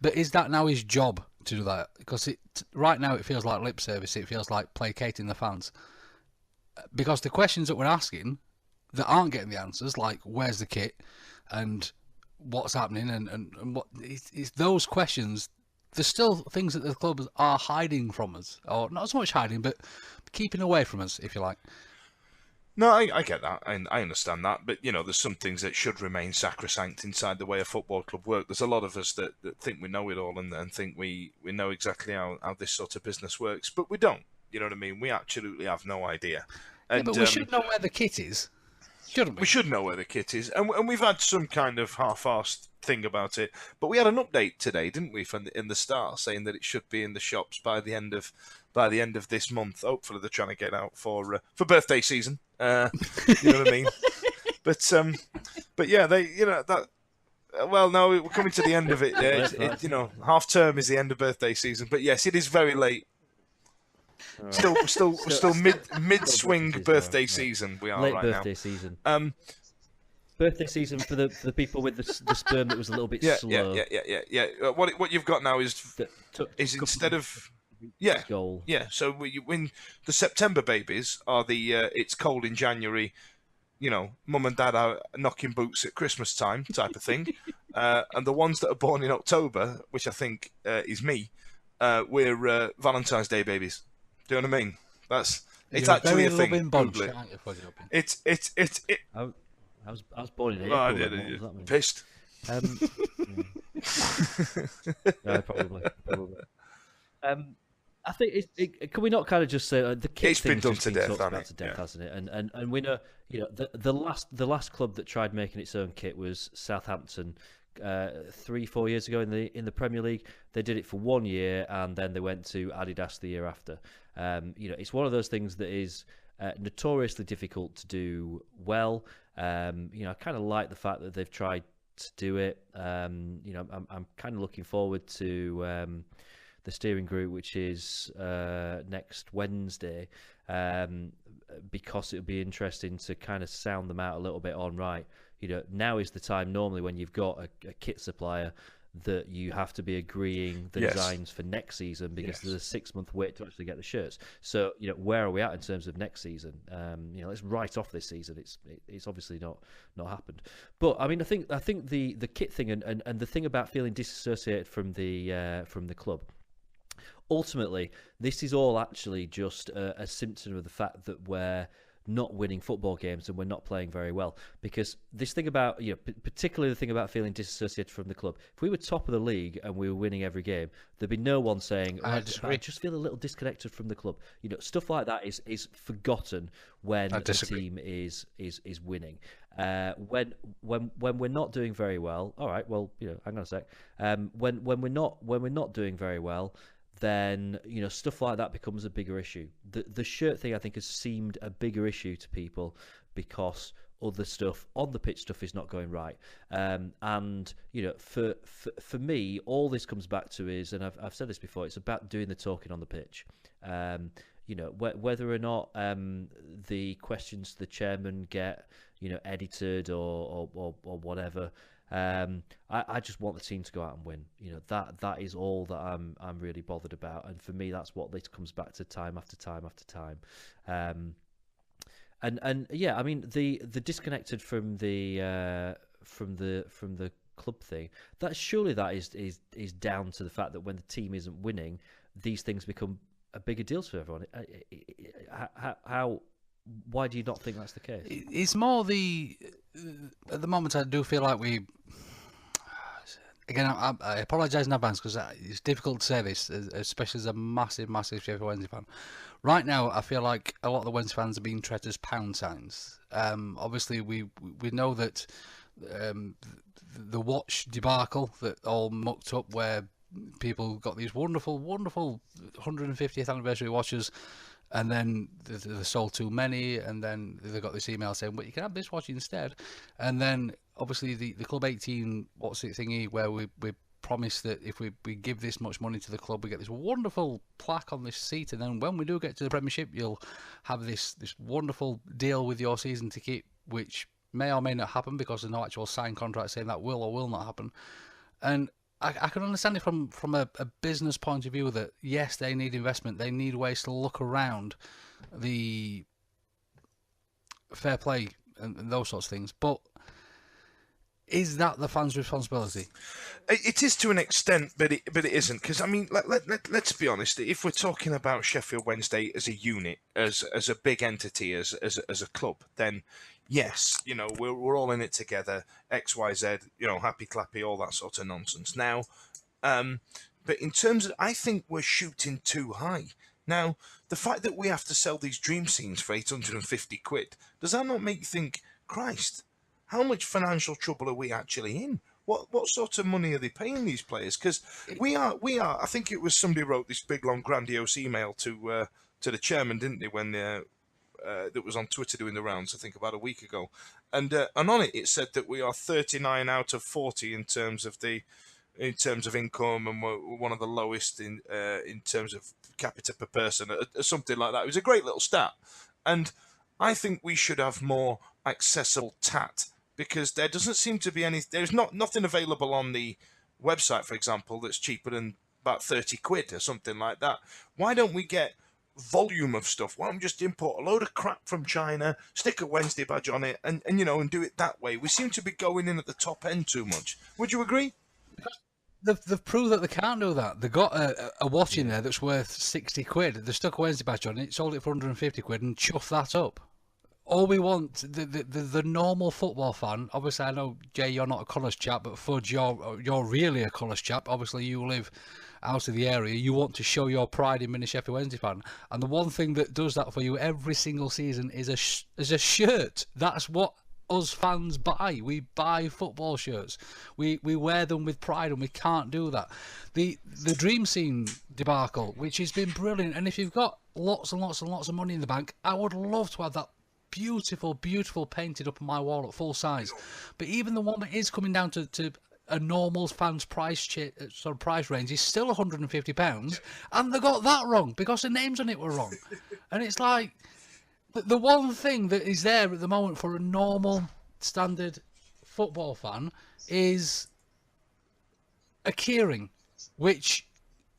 A: But is that now his job to do that? Because right now it feels like lip service. It feels like placating the fans. Because the questions that we're asking that aren't getting the answers, like where's the kit and what's happening, and what it's those questions. There's still things that the clubs are hiding from us, or not so much hiding, but keeping away from us, if you like.
C: No, I get that, and I understand that, but there's some things that should remain sacrosanct inside the way a football club works. There's a lot of us that think we know it all and think we know exactly how this sort of business works, but we don't. You know what I mean? We absolutely have no idea. And,
A: yeah, but we should know where the kit is, shouldn't we?
C: We should know where the kit is, and we've had some kind of half-assed thing about it, but we had an update today, didn't we, in the Star, saying that it should be in the shops by the end of this month. Hopefully, they're trying to get out for birthday season. You know what I mean? But yeah, they Well, no, we're coming to the end of it. You know, half term is the end of birthday season. But yes, it is very late. Still mid swing birthday season. We are
B: late
C: right
B: birthday
C: now.
B: season. Birthday season for the people with the sperm that was a little bit slow.
C: Yeah. What you've got now is instead of
B: goal.
C: Yeah. So when the September babies are the it's cold in January, you know, mum and dad are knocking boots at Christmas time type of thing, and the ones that are born in October, which I think is me, we're Valentine's Day babies. Do you know what I mean? It's actually a thing.
A: Bunch,
C: I
B: was born in April. What does that mean?
C: Pissed.
B: Yeah, probably. I think can we not kind of just say the kit
C: it's been done to death,
B: hasn't it? And we know, you know, the last club that tried making its own kit was Southampton 3-4 years ago in the Premier League. They did it for 1 year and then they went to Adidas the year after. You know, it's one of those things that is notoriously difficult to do well. You know, I kind of like the fact that they've tried to do it. You know, I'm kind of looking forward to the steering group, which is next Wednesday, because it'll be interesting to kind of sound them out a little bit on, right, you know, now is the time normally when you've got a kit supplier that you have to be agreeing the designs for next season, because there's a 6-month wait to actually get the shirts. So, you know, where are we at in terms of next season? You know, let's write off this season. It's obviously not happened. But I mean, I think the kit thing and the thing about feeling disassociated from the club. Ultimately, this is all actually just a symptom of the fact that we're not winning football games and we're not playing very well. Because this thing about, you know, particularly the thing about feeling disassociated from the club, if we were top of the league and we were winning every game, there'd be no one saying, I just feel a little disconnected from the club. You know, stuff like that is forgotten when the team is winning. When we're not doing very well, all right, well, you know, hang on a sec. When we're not doing very well, then, you know, stuff like that becomes a bigger issue. The shirt thing, I think, has seemed a bigger issue to people because other stuff on the pitch stuff is not going right. And you know, for me, all this comes back to is, and I've said this before, it's about doing the talking on the pitch. You know, whether or not the questions the chairman get, you know, edited or whatever. I just want the team to go out and win. You know, that is all that I'm really bothered about, and for me, that's what this comes back to time after time after time. And yeah, I mean, the disconnected from the club thing. That is down to the fact that when the team isn't winning, these things become a bigger deal to everyone. Why do you not think that's the case?
A: It's more at the moment I do feel like again, I apologise in advance because it's difficult to say this, especially as a massive Sheffield Wednesday fan. Right now, I feel like a lot of the Wednesday fans are being treated as pound signs. Obviously, we know that the watch debacle that all mucked up, where people got these wonderful 150th anniversary watches, and then they sold too many, and then they got this email saying, well, you can have this watch instead. And then, obviously, the Club 18, what's it thingy, where we promise that if we give this much money to the club, we get this wonderful plaque on this seat, and then when we do get to the Premiership, you'll have this wonderful deal with your season ticket, which may or may not happen because there's no actual signed contract saying that will or will not happen. And I can understand it from a business point of view that, yes, they need investment. They need ways to look around the fair play and those sorts of things. But is that the fans' responsibility?
C: It is to an extent, but it isn't. Because, I mean, let's be honest. If we're talking about Sheffield Wednesday as a unit, as a big entity, as a club, then yes, you know, we're all in it together, X, Y, Z, you know, happy clappy, all that sort of nonsense. Now, but in terms of, I think we're shooting too high. Now, the fact that we have to sell these dream scenes for 850 quid, does that not make you think, Christ, how much financial trouble are we actually in? What sort of money are they paying these players? Because we are. I think it was somebody wrote this big, long, grandiose email to the chairman, didn't they, when that was on Twitter doing the rounds, I think about a week ago. and on it said that we are 39 out of 40 in terms of income, and we're one of the lowest in terms of capita per person, or something like that. It was a great little stat, and I think we should have more accessible tat, because there doesn't seem to be there's nothing available on the website, for example, that's cheaper than about 30 quid or something like that. Why don't we get volume of stuff? Why don't we just import a load of crap from China, stick a Wednesday badge on it, and do it that way? We seem to be going in at the top end too much. Would you agree?
A: They've proved that they can't do that. They've got a watch in there that's worth 60 quid. They stuck a Wednesday badge on it, sold it for 150 quid, and chuff that up. All we want, the normal football fan, obviously I know, Jay, you're not a colours chap, but Fudge, you're really a colours chap. Obviously you live out of the area. You want to show your pride in being a Sheffield Wednesday fan. And the one thing that does that for you every single season is a shirt. That's what us fans buy. We buy football shirts. We wear them with pride, and we can't do that. The Dream Scene debacle, which has been brilliant, and if you've got lots and lots and lots of money in the bank, I would love to have that beautiful painted up on my wall at full size. But even the one that is coming down to a normal fan's price range is still £150, and they got that wrong because the names on it were wrong. And it's like, the one thing that is there at the moment for a normal standard football fan is a keyring, which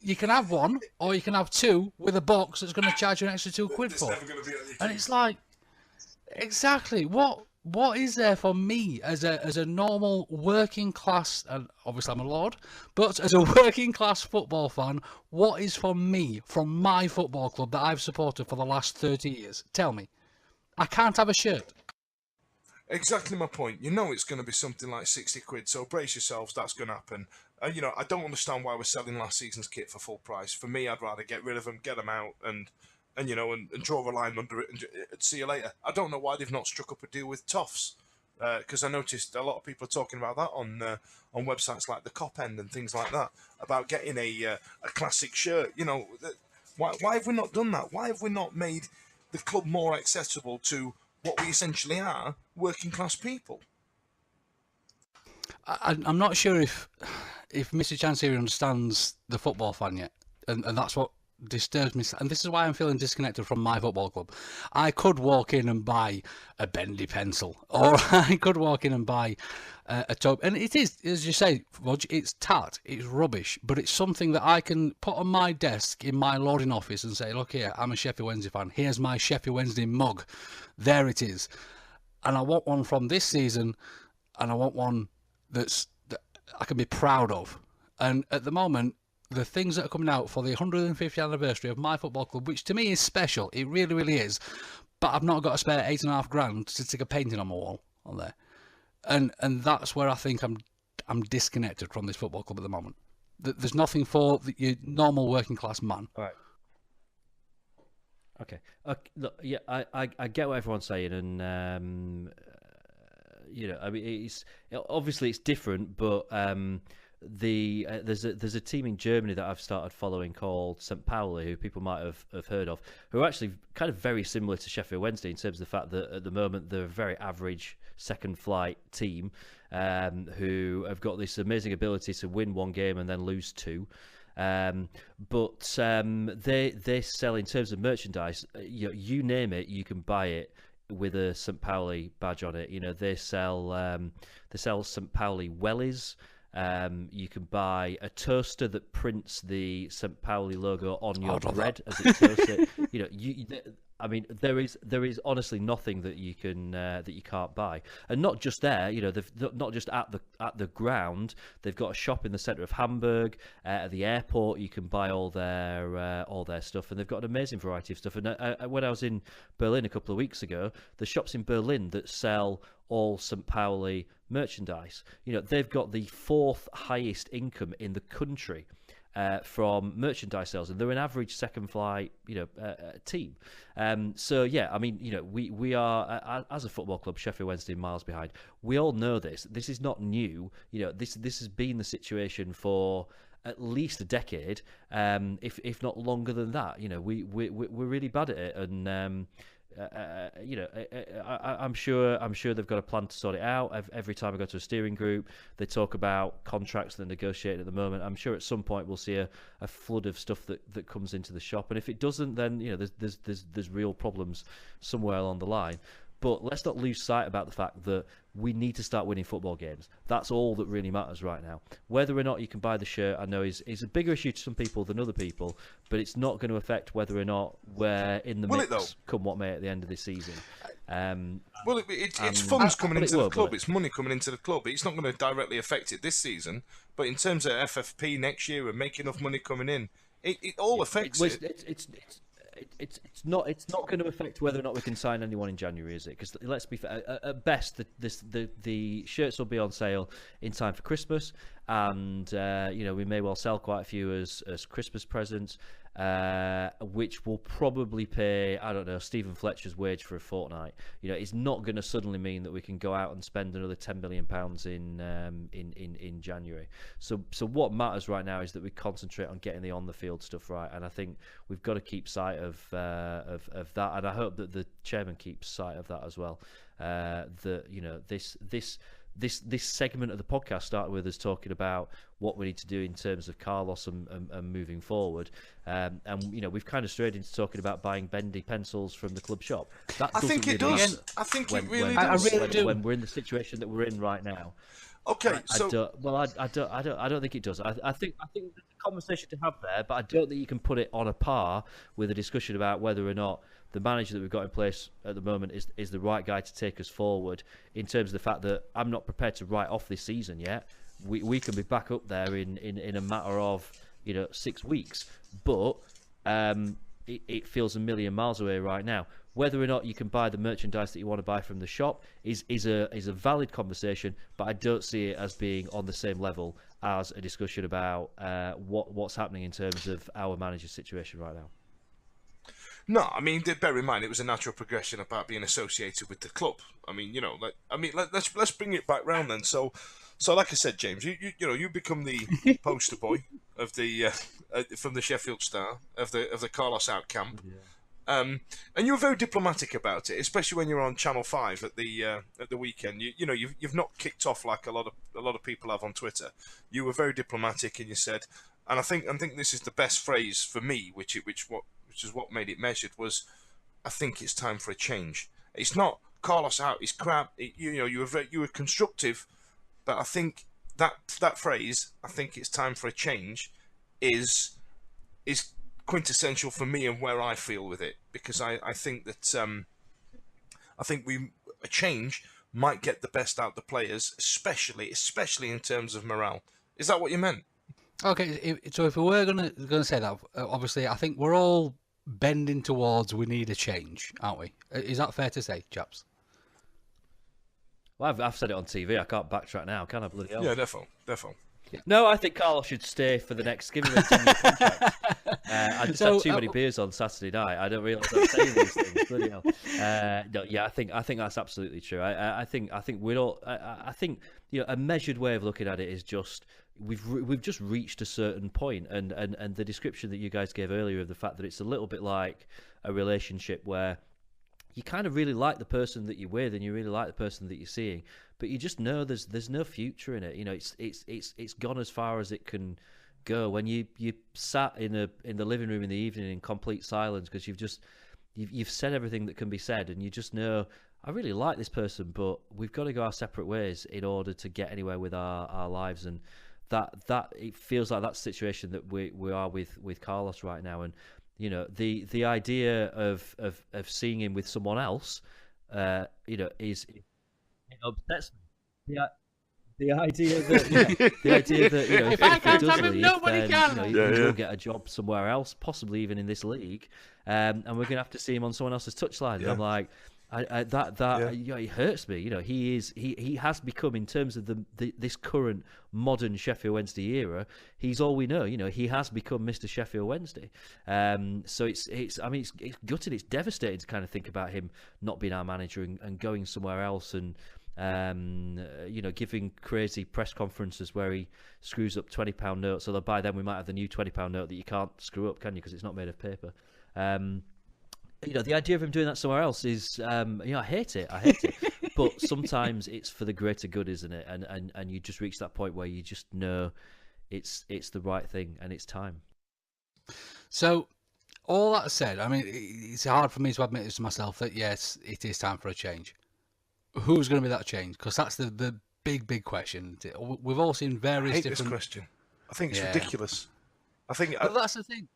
A: you can have one or you can have two with a box that's going to charge you an extra £2 for. And it's like, exactly, what is there for me as a normal working class, and obviously I'm a lord, but as a working class football fan, what is for me from my football club that I've supported for the last 30 years? Tell me. I can't have a shirt.
C: Exactly my point. It's going to be something like 60 quid, so brace yourselves, that's going to happen. I don't understand why we're selling last season's kit for full price. For me, I'd rather get rid of them, get them out, and draw a line under it and see you later. I don't know why they've not struck up a deal with Toffs, because I noticed a lot of people are talking about that on websites like the Cop End and things like that, about getting a classic shirt. Why have we not done that? Why have we not made the club more accessible to what we essentially are, working class people?
A: I'm not sure if Mr. Chansiri understands the football fan yet, and that's what disturbs me, and this is why I'm feeling disconnected from my football club. I could walk in and buy a bendy pencil, or I could walk in and buy a tub, and it is, as you say, Fudge, it's tat, it's rubbish, but it's something that I can put on my desk in my lording office and say, look here, I'm a Sheffield Wednesday fan, here's my Sheffield Wednesday mug, there it is. And I want one from this season, and I want one that I can be proud of. And at the moment, the things that are coming out for the 150th anniversary of my football club, which to me is special, it really, really is, but I've not got to spare £8,500 to stick a painting on my wall on there, and that's where I think I'm disconnected from this football club at the moment. There's nothing for your normal working class man.
B: All right. Okay. Look, yeah, I get what everyone's saying, and I mean, obviously it's different, but there's a team in Germany that I've started following called St. Pauli, who people might have heard of, who are actually kind of very similar to Sheffield Wednesday in terms of the fact that at the moment they're a very average second flight team, who have got this amazing ability to win one game and then lose two. But they sell, in terms of merchandise, you name it, you can buy it with a St. Pauli badge on it. They sell St. Pauli wellies. You can buy a toaster that prints the St. Pauli logo on your bread as it toasts it. I mean, there is honestly nothing that you can't buy, and not just there. They've not just at the ground. They've got a shop in the centre of Hamburg. At the airport, you can buy all their stuff, and they've got an amazing variety of stuff. And when I was in Berlin a couple of weeks ago, the shops in Berlin that sell all St. Pauli merchandise, they've got the fourth highest income in the country from merchandise sales, and they're an average second flight team. So yeah, I mean, we are, as a football club, Sheffield Wednesday, miles behind. We all know this is not new. This has been the situation for at least a decade, if not longer than that. We're really bad at it, and I'm sure they've got a plan to sort it out. Every time I go to a steering group, they talk about contracts they're negotiating at the moment. I'm sure at some point we'll see a flood of stuff that comes into the shop, and if it doesn't, then there's real problems somewhere along the line. But let's not lose sight about the fact that we need to start winning football games. That's all that really matters right now. Whether or not you can buy the shirt, I know is a bigger issue to some people than other people, but it's not going to affect whether or not we're in the mix come what may at the end of this season.
C: It's funds coming into the club. It's money coming into the club. It's not going to directly affect it this season, but in terms of FFP next year and making enough money coming in, it all affects it.
B: It's not going to affect whether or not we can sign anyone in January, is it? Because let's be fair, at best the shirts will be on sale in time for Christmas, and we may well sell quite a few as Christmas presents, which will probably pay, I don't know, Stephen Fletcher's wage for a fortnight. It's not going to suddenly mean that we can go out and spend another £10 million in January. So what matters right now is that we concentrate on getting the on the field stuff right, and I think we've got to keep sight of that, and I hope that the chairman keeps sight of that as well. This segment of the podcast started with us talking about what we need to do in terms of Carlos and moving forward, and we've kind of strayed into talking about buying bendy pencils from the club shop.
C: I think it does. I think it really does.
B: I really do. When we're in the situation that we're in right now.
C: Okay,
B: I don't think it does. I think there's a conversation to have there, but I don't think you can put it on a par with a discussion about whether or not the manager that we've got in place at the moment is the right guy to take us forward, in terms of the fact that I'm not prepared to write off this season yet. We can be back up there in a matter of 6 weeks, but it feels a million miles away right now. Whether or not you can buy the merchandise that you want to buy from the shop is a valid conversation, but I don't see it as being on the same level as a discussion about what's happening in terms of our manager's situation right now.
C: No, I mean, bear in mind it was a natural progression about being associated with the club. I mean, let's bring it back round then. So like I said, James, you become the poster boy of the from the Sheffield Star of the Carlos out camp. Yeah. And you were very diplomatic about it, especially when you're on Channel 5 at the weekend. You've not kicked off like a lot of people have on Twitter. You were very diplomatic, and you said, and I think this is the best phrase for me, which is what made it measured, was, I think it's time for a change. It's not Carlos out, it's crap. You were constructive, but I think that phrase, I think it's time for a change, is quintessential for me and where I feel with it, because I think that a change might get the best out of the players, especially in terms of morale. Is that what you meant?
A: Okay, so if we were gonna say that, obviously I think we're all bending towards we need a change, aren't we? Is that fair to say, chaps?
B: Well, I've said it on TV. I can't backtrack now, can I? Bloody hell.
C: Yeah, defo.
B: Yeah. No, I think Carlos should stay for the next. Give him a 10-year contract. I just had too many beers on Saturday night. I don't realise I'm saying these things. Bloody hell. No, yeah, I think that's absolutely true. I think we're all. I think a measured way of looking at it is just we've just reached a certain point, and the description that you guys gave earlier of the fact that it's a little bit like a relationship where you kind of really like the person that you're with, and you really like the person that you're seeing, but you just know there's no future in it. It's gone as far as it can go. When you sat in the living room in the evening in complete silence because you've said everything that can be said, and you just know, I really like this person, but we've got to go our separate ways in order to get anywhere with our lives. And that it feels like that situation that we are with Carlos right now. And the idea of seeing him with someone else, is it upsets me. The idea that if he does leave, then he'll get a job somewhere else, possibly even in this league, and we're gonna have to see him on someone else's touchline. Yeah. And I'm like, it hurts me. He has become, in terms of this current modern Sheffield Wednesday era, he's all we know. He has become Mr. Sheffield Wednesday. So it's gutted. It's devastating to kind of think about him not being our manager and going somewhere else, and giving crazy press conferences where he screws up £20 notes. Although by then we might have the new £20 note that you can't screw up, can you? Because it's not made of paper. the idea of him doing that somewhere else is, I hate it. I hate it. But sometimes it's for the greater good, isn't it? And you just reach that point where you just know it's the right thing and it's time.
A: So, all that said, I mean, it's hard for me to admit this to myself that yes, it is time for a change. Who's going to be that change? Because that's the big question. We've all seen various
C: I hate
A: different...
C: this question. I think it's ridiculous.
A: But that's the thing.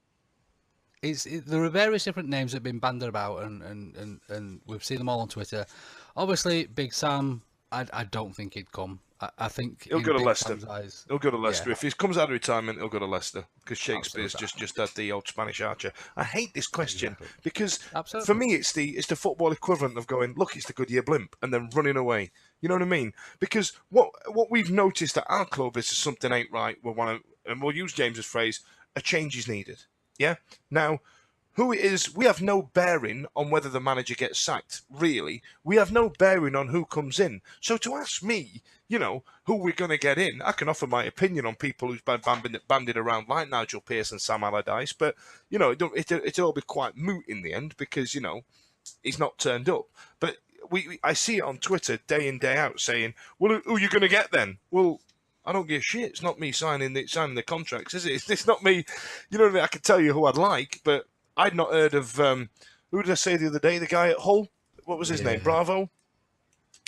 A: There are various different names that have been bandied about, and we've seen them all on Twitter. Obviously, Big Sam, I don't think he'd come. I think
C: he'll go to Leicester. He'll go to Leicester.
A: Yeah.
C: If he comes out of retirement, he'll go to Leicester because Shakespeare's just had the old Spanish Archer. I hate this question because for me it's the football equivalent of going, look, it's the Goodyear blimp, and then running away. You know what I mean? Because what we've noticed at our club is something ain't right. And we'll use James's phrase, a change is needed. Yeah. Now, who it is, we have no bearing on whether the manager gets sacked, really. We have no bearing on who comes in. So to ask me, who we're going to get in, I can offer my opinion on people who's been banded around like Nigel Pearce and Sam Allardyce, but, it'll all be quite moot in the end because, he's not turned up. But I see it on Twitter day in, day out saying, well, who are you going to get then? Well, I don't give a shit. It's not me signing the contracts, is it? It's not me. You know what I mean? I can tell you who I'd like, but I'd not heard of who did I say the other day? The guy at Hull. What was his name? Bravo.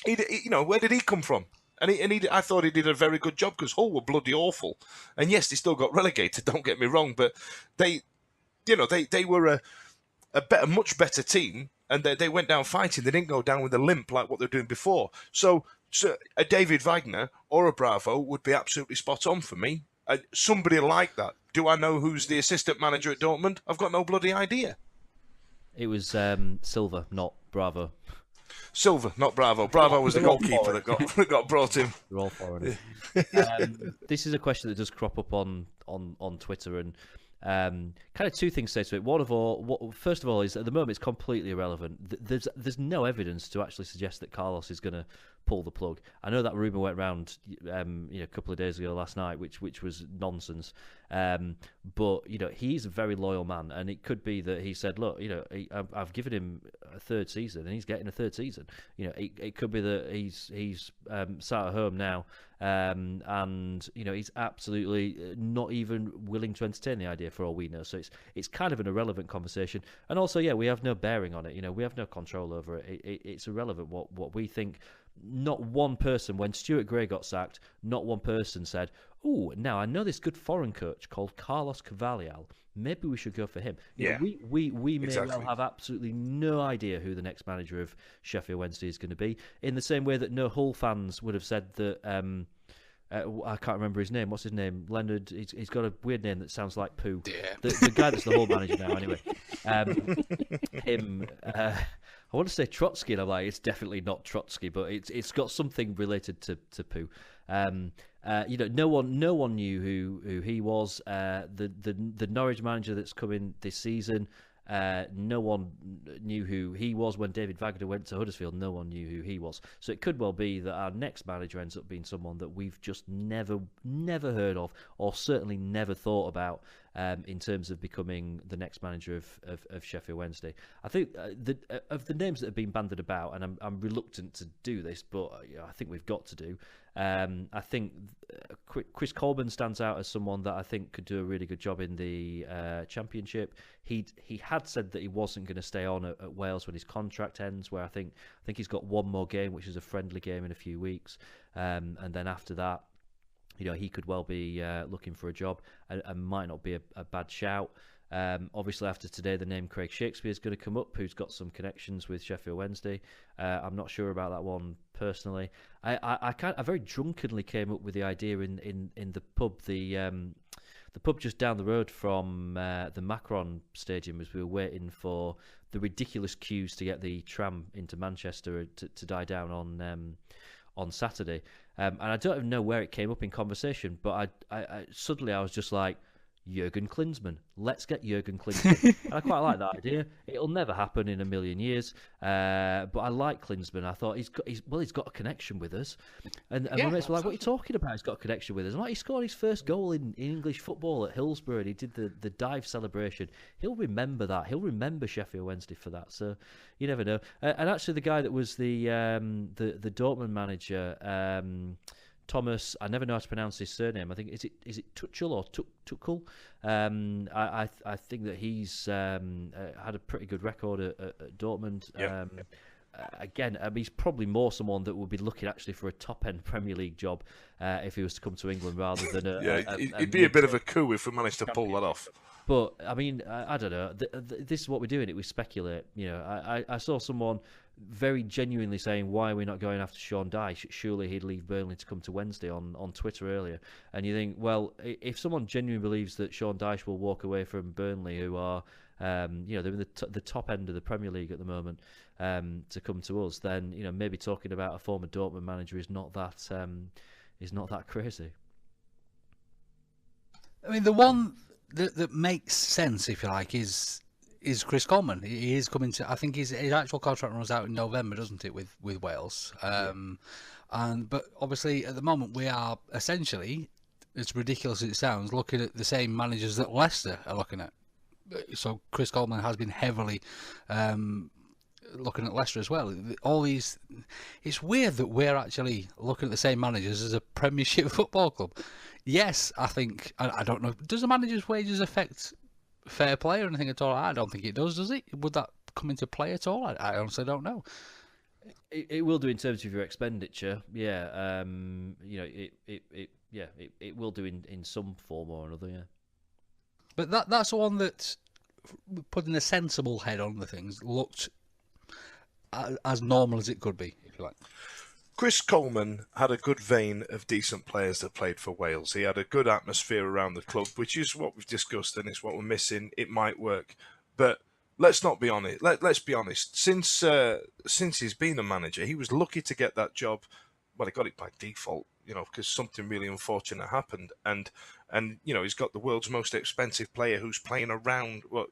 C: Where did he come from? And I thought he did a very good job because Hull were bloody awful. And yes, they still got relegated. Don't get me wrong, but they were a much better team, and they went down fighting. They didn't go down with a limp like what they were doing before. So a David Wagner or a Bravo would be absolutely spot on for me. Somebody like that. Do I know who's the assistant manager at Dortmund? I've got no bloody idea.
B: It was Silva, not Bravo.
C: Silva, not Bravo. Bravo was the goalkeeper that got brought in.
B: They're all foreigners. This is a question that does crop up on Twitter, and kind of two things to say to it. First of all, is at the moment it's completely irrelevant. There's no evidence to actually suggest that Carlos is going to pull the plug. I know that rumor went around a couple of days ago last night, which was nonsense. But he's a very loyal man, and it could be that he said, look, I've given him a third season, and he's getting a third season. It could be that he's sat at home now, and he's absolutely not even willing to entertain the idea for all we know. So it's kind of an irrelevant conversation, and also we have no bearing on it. We have no control over it. It's irrelevant what we think. Not one person, when Stuart Gray got sacked, not one person said, "Oh, now I know this good foreign coach called Carlos Carvalhal. Maybe we should go for him." We may well have absolutely no idea who the next manager of Sheffield Wednesday is going to be. In the same way that no Hull fans would have said that. I can't remember his name. What's his name? Leonard. He's got a weird name that sounds like poo.
A: Yeah.
B: The guy that's the Hull manager now. Anyway, him. I want to say Trotsky, and I'm like, it's definitely not Trotsky, but it's got something related to poo. No one knew who he was. The Norwich manager that's coming this season, no one knew who he was when David Wagner went to Huddersfield. No one knew who he was. So it could well be that our next manager ends up being someone that we've just never heard of, or certainly never thought about in terms of becoming the next manager of Sheffield Wednesday. I think of the names that have been bandied about, and I'm reluctant to do this, but I think we've got to do. I think Chris Coleman stands out as someone that I think could do a really good job in the Championship. He had said that he wasn't going to stay on at Wales when his contract ends, where I think he's got one more game, which is a friendly game in a few weeks, and then after that, he could well be looking for a job, and might not be a bad shout. Obviously, after today, the name Craig Shakespeare is going to come up, who's got some connections with Sheffield Wednesday. I'm not sure about that one personally. I very drunkenly came up with the idea in the pub, the pub just down the road from the Macron Stadium, as we were waiting for the ridiculous queues to get the tram into Manchester to die down on Saturday. And I don't even know where it came up in conversation, but I suddenly I was just like, Jurgen Klinsmann. Let's get Jurgen Klinsmann. And I quite like that idea. It'll never happen in a million years, but I like Klinsmann. I thought he's got a connection with us, and my mates were like, "What are you talking about? He's got a connection with us." I'm like, he scored his first goal in English football at Hillsborough. And he did the dive celebration. He'll remember that. He'll remember Sheffield Wednesday for that. So you never know. And actually, the guy that was the Dortmund manager. Thomas, I never know how to pronounce his surname. I think is it Tuchel or Tuchel? I think that he's had a pretty good record at Dortmund. Again, he's probably more someone that would be looking actually for a top end Premier League job if he was to come to England rather than
C: it'd be a bit of a coup if we managed to pull that off.
B: But I mean, I don't know. This is what we're doing. We speculate. You know, I saw someone very genuinely saying, "Why are we not going after Sean Dyche? Surely he'd leave Burnley to come to Wednesday." On Twitter earlier, and you think, well, if someone genuinely believes that Sean Dyche will walk away from Burnley, who are, they're in the top end of the Premier League at the moment, to come to us, then maybe talking about a former Dortmund manager is not that crazy.
A: I mean, the one that makes sense, if you like, is Chris Coleman. He is coming to. I think his actual contract runs out in November, doesn't it, with Wales? But obviously at the moment we are essentially, as ridiculous as it sounds, looking at the same managers that Leicester are looking at. So Chris Coleman has been heavily looking at Leicester as well. All these, it's weird that we're actually looking at the same managers as a Premiership football club. Yes, I think, I don't know, does the manager's wages affect fair play or anything at all? I don't think it does it? Would that come into play at all? I honestly don't know.
B: It will do in terms of your expenditure, yeah. It will do in some form or another, yeah.
A: But that's the one that, putting a sensible head on the things, looked as normal as it could be, if you like.
C: Chris Coleman had a good vein of decent players that played for Wales. He had a good atmosphere around the club, which is what we've discussed, and it's what we're missing. It might work, but let's not be honest. Let's be honest. Since he's been a manager, he was lucky to get that job. Well, he got it by default, because something really unfortunate happened, and he's got the world's most expensive player who's playing around what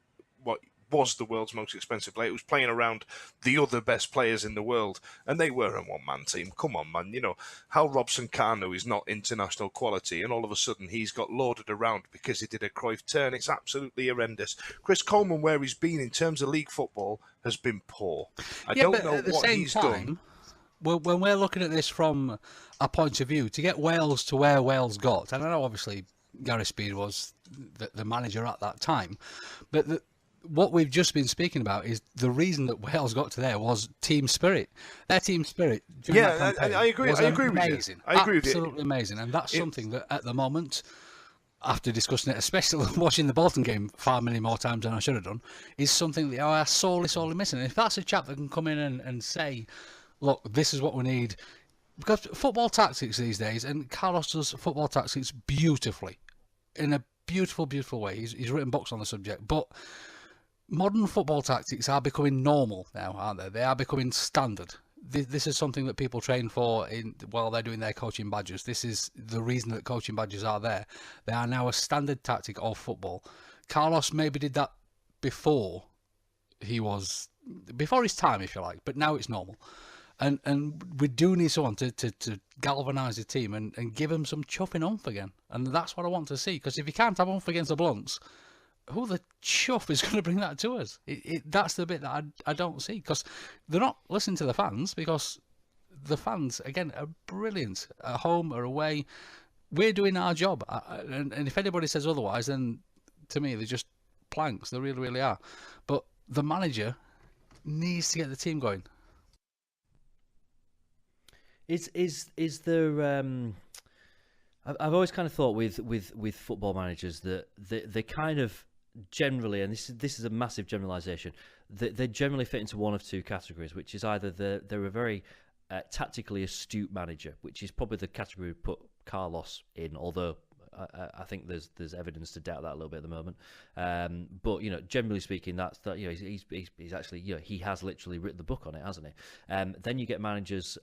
C: was the world's most expensive player, who's playing around the other best players in the world, and they were a one-man team. Come on, man. Hal Robson-Kanu is not international quality, and all of a sudden he's got lauded around because he did a Cruyff turn. It's absolutely horrendous. Chris Coleman, where he's been in terms of league football, has been poor. I don't know what he's done.
A: When we're looking at this from a point of view, to get Wales to where Wales got, and I know obviously Gary Speed was the manager at that time, but what we've just been speaking about is the reason that Wales got to there was team spirit. Their team spirit.
C: Yeah, I agree. I agree with you. I agree with you.
A: Absolutely amazing, and that's something that at the moment, after discussing it, especially watching the Bolton game far many more times than I should have done, is something that I are sorely missing. And if that's a chap that can come in and say, look, this is what we need, because football tactics these days, and Carlos does football tactics beautifully, in a beautiful way. He's written books on the subject, but modern football tactics are becoming normal now, aren't they? They are becoming standard. This is something that people train for while they're doing their coaching badges. This is the reason that coaching badges are there. They are now a standard tactic of football. Carlos maybe did that before his time, if you like, but now it's normal. And we do need someone to galvanise the team and give them some chuffing oomph again. And that's what I want to see, because if you can't have oomph against the Blunts, who the chuff is going to bring that to us? That's the bit that I don't see, because they're not listening to the fans, because the fans, again, are brilliant at home or away. We're doing our job, and if anybody says otherwise, then to me they're just planks. They really are. But the manager needs to get the team going.
B: Is there? I've always kind of thought with football managers that they kind of generally, and this is a massive generalisation, they generally fit into one of two categories, which is either they're a very tactically astute manager, which is probably the category we put Carlos in, although I think there's evidence to doubt that a little bit at the moment. But generally speaking, that's that. He's actually he has literally written the book on it, hasn't he? Then you get managers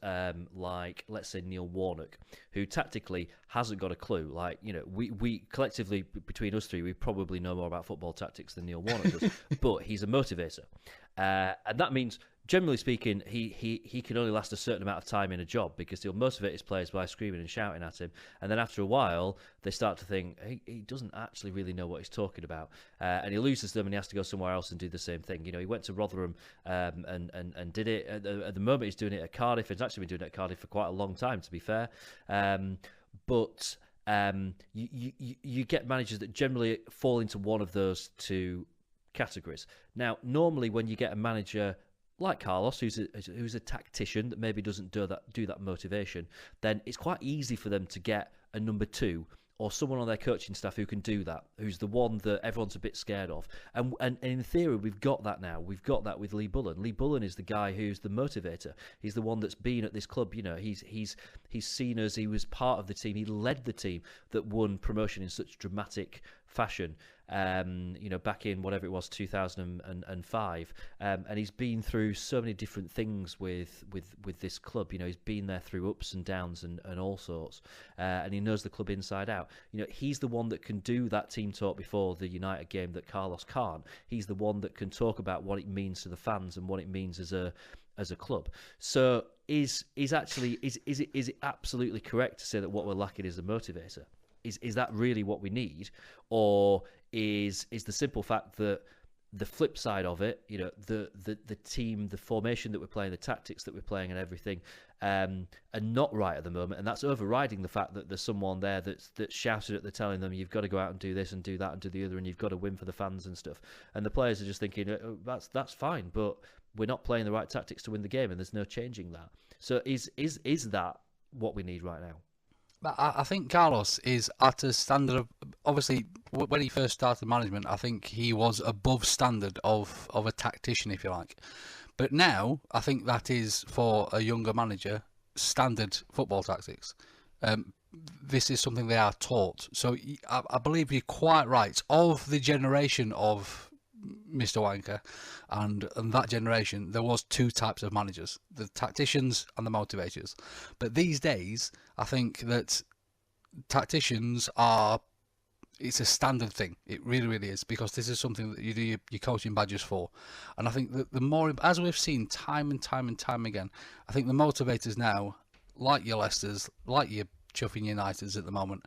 B: like, let's say, Neil Warnock, who tactically hasn't got a clue. Like we collectively between us three, we probably know more about football tactics than Neil Warnock does, but he's a motivator, and that means, generally speaking, he can only last a certain amount of time in a job, because he'll motivate his players by screaming and shouting at him, and then after a while they start to think he doesn't actually really know what he's talking about, and he loses them and he has to go somewhere else and do the same thing. He went to Rotherham and did it. At the moment he's doing it at Cardiff. He's actually been doing it at Cardiff for quite a long time, to be fair. But you get managers that generally fall into one of those two categories. Now, normally when you get a manager like Carlos, who's a tactician that maybe doesn't do that motivation, then it's quite easy for them to get a number two or someone on their coaching staff who can do that, who's the one that everyone's a bit scared of. And in theory, we've got that now. We've got that with Lee Bullen. Lee Bullen is the guy who's the motivator. He's the one that's been at this club. He's seen us. He was part of the team. He led the team that won promotion in such dramatic fashion. Back in whatever it was, 2005, and he's been through so many different things with this club. He's been there through ups and downs and all sorts, and he knows the club inside out. He's the one that can do that team talk before the United game that Carlos can't. He's the one that can talk about what it means to the fans and what it means as a club. So is it absolutely correct to say that what we're lacking is a motivator? Is that really what we need, or is the simple fact that the flip side of it, the team, the formation that we're playing, the tactics that we're playing, and everything, are not right at the moment, and that's overriding the fact that there's someone there that's shouted at them, telling them you've got to go out and do this and do that and do the other, and you've got to win for the fans and stuff, and the players are just thinking, that's fine, but we're not playing the right tactics to win the game, and there's no changing that. So is that what we need right now?
A: I think Carlos is at a standard of, obviously, when he first started management, I think he was above standard of a tactician, if you like. But now, I think that is, for a younger manager, standard football tactics. This is something they are taught. So I believe you're quite right. Of the generation of Mr. Wanker and that generation, there was two types of managers, the tacticians and the motivators. But these days, I think that tacticians it's a standard thing. It really, really is, because this is something that you do your coaching badges for. And I think that the more, as we've seen time and time and time again, I think the motivators now, like your Leicesters, like your chuffing Uniteds at the moment,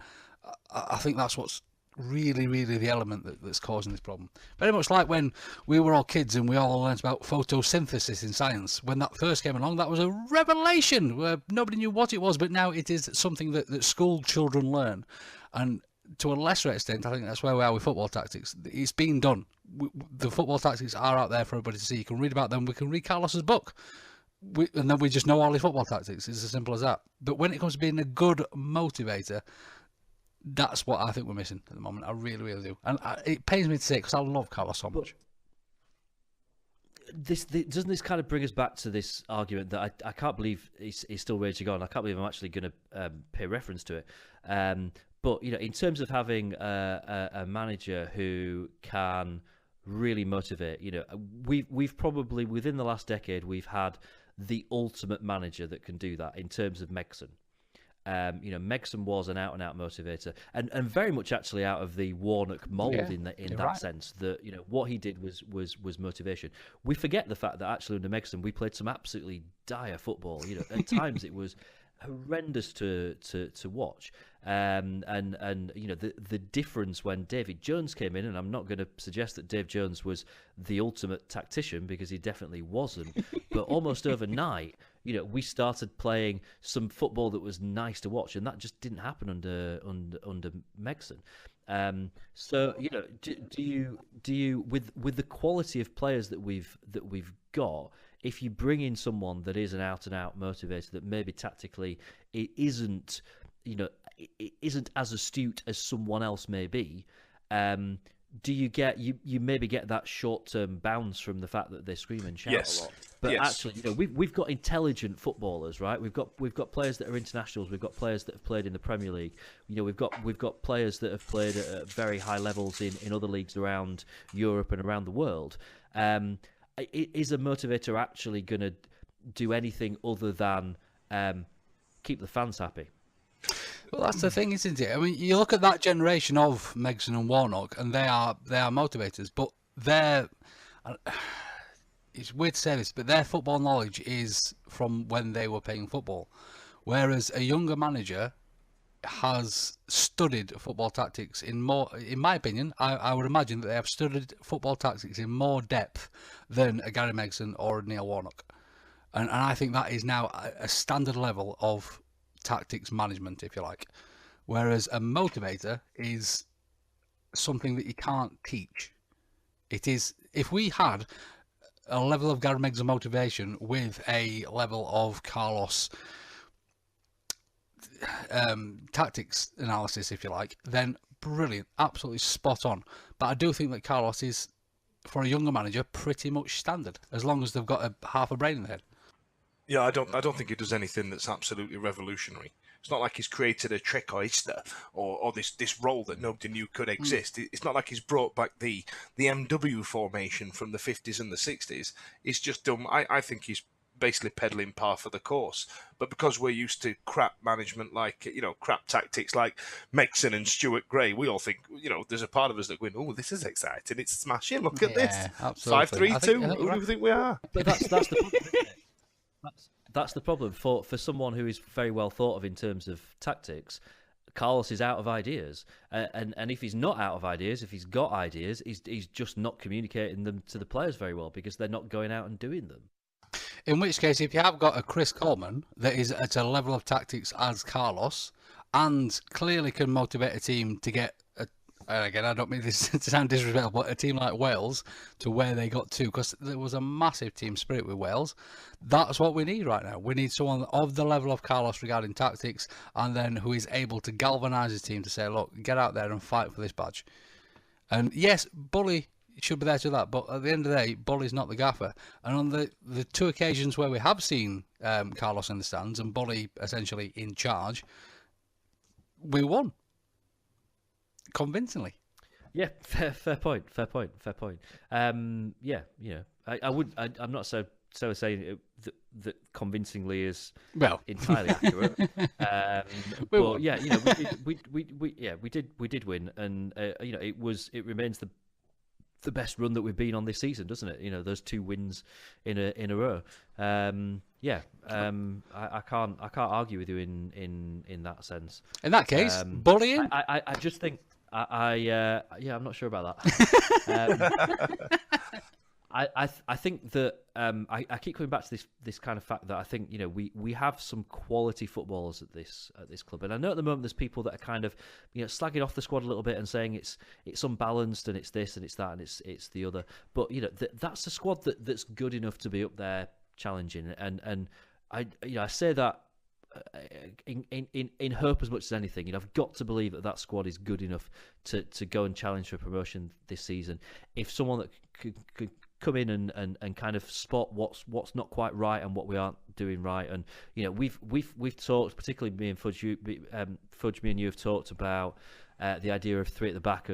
A: I think that's what's really, really the element that's causing this problem. Very much like when we were all kids and we all learned about photosynthesis in science. When that first came along, that was a revelation where nobody knew what it was, but now it is something that school children learn. And to a lesser extent, I think that's where we are with football tactics. It's been done. The football tactics are out there for everybody to see. You can read about them. We can read Carlos's book. And then we just know all his football tactics. It's as simple as that. But when it comes to being a good motivator, that's what I think we're missing at the moment. I really, really do. And it pains me to say it, because I love Carlos so much.
B: Doesn't this kind of bring us back to this argument that I can't believe he's still raging on. I can't believe I'm actually going to pay reference to it. But in terms of having a manager who can really motivate, we've probably, within the last decade, we've had the ultimate manager that can do that in terms of Megson. Megson was an out-and-out motivator, and very much actually out of the Warnock mould in that right. sense. That what he did was motivation. We forget the fact that actually under Megson we played some absolutely dire football. At times it was horrendous to watch. And the difference when David Jones came in, and I'm not going to suggest that Dave Jones was the ultimate tactician, because he definitely wasn't, but almost overnight, we started playing some football that was nice to watch, and that just didn't happen under Megson. So do you with the quality of players that we've got, if you bring in someone that is an out and out motivator, that maybe tactically it isn't as astute as someone else may be, do you maybe get that short term bounce from the fact that they scream and shout a lot? But
C: Yes.
B: actually, we've got intelligent footballers, right? We've got players that are internationals. We've got players that have played in the Premier League. We've got players that have played at very high levels in other leagues around Europe and around the world. Is a motivator actually going to do anything other than keep the fans happy?
A: Well, that's the thing, isn't it? I mean, you look at that generation of Megson and Warnock, and they are motivators, but it's weird to say this, but their football knowledge is from when they were playing football, whereas a younger manager has studied football tactics in my opinion, I would imagine that they have studied football tactics in more depth than a Gary Megson or a Neil Warnock, and I think that is now a standard level of tactics management, if you like, whereas a motivator is something that you can't teach. It is, if we had a level of Gary Megson motivation with a level of Carlos tactics analysis, if you like, then brilliant, absolutely spot on. But I do think that Carlos is, for a younger manager, pretty much standard, as long as they've got half a brain in their head.
C: Yeah, I don't think he does anything that's absolutely revolutionary. It's not like he's created a Trecoista or this role that nobody knew could exist. It's not like he's brought back the MW formation from the 50s and the 60s. It's just done. I think he's basically peddling par for the course. But because we're used to crap management, like, crap tactics like Megson and Stuart Gray, we all think, there's a part of us that going, oh, this is exciting. It's smashing. Look at this.
A: Absolutely.
C: 5-3-2. Who do you think we are?
B: But that's the problem, isn't it? That's the problem for someone who is very well thought of in terms of tactics. Carlos is out of ideas, and if he's not out of ideas, if he's got ideas, he's just not communicating them to the players very well because they're not going out and doing them.
A: In which case, if you have got a Chris Coleman that is at a level of tactics as Carlos and clearly can motivate a team to get, and again, I don't mean this to sound disrespectful, but a team like Wales to where they got to, because there was a massive team spirit with Wales. That's what we need right now. We need someone of the level of Carlos regarding tactics, and then who is able to galvanise his team to say, look, get out there and fight for this badge. And yes, Bully should be there to that, but at the end of the day, Bully's not the gaffer. And on the two occasions where we have seen Carlos in the stands and Bully essentially in charge, we won. Convincingly.
B: Yeah, fair point. Yeah, I'm not so saying that convincingly is entirely accurate. But yeah, we did win, and it remains the best run that we've been on this season, doesn't it? Those 2 wins in a row. I can't argue with you in that sense.
A: In that case, bullying.
B: I just think I'm not sure about that. I think that I keep coming back to this kind of fact that I think we have some quality footballers at this club, and I know at the moment there's people that are kind of slagging off the squad a little bit and saying it's unbalanced and it's this and it's that and it's the other, but that's a squad that's good enough to be up there challenging, and I say that in hope as much as anything. I've got to believe that squad is good enough to go and challenge for promotion this season. If someone that could come in and kind of spot what's not quite right and what we aren't doing right, and we've talked, particularly me and Fudge, Fudge, me and you have talked about the idea of 3 at the back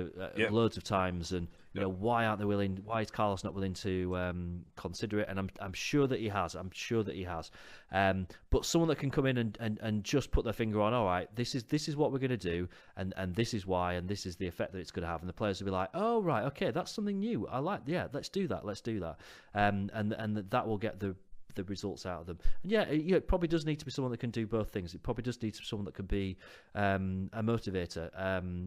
B: loads of times, and why aren't they willing? Why is Carlos not willing to consider it? And I'm sure that he has. But someone that can come in and just put their finger on, all right, this is what we're going to do, and this is why, and this is the effect that it's going to have, and the players will be like, oh right, okay, that's something new. I like, yeah, let's do that, and that will get the results out of them. And it probably does need to be someone that can do both things. It probably does need to be someone that can be a motivator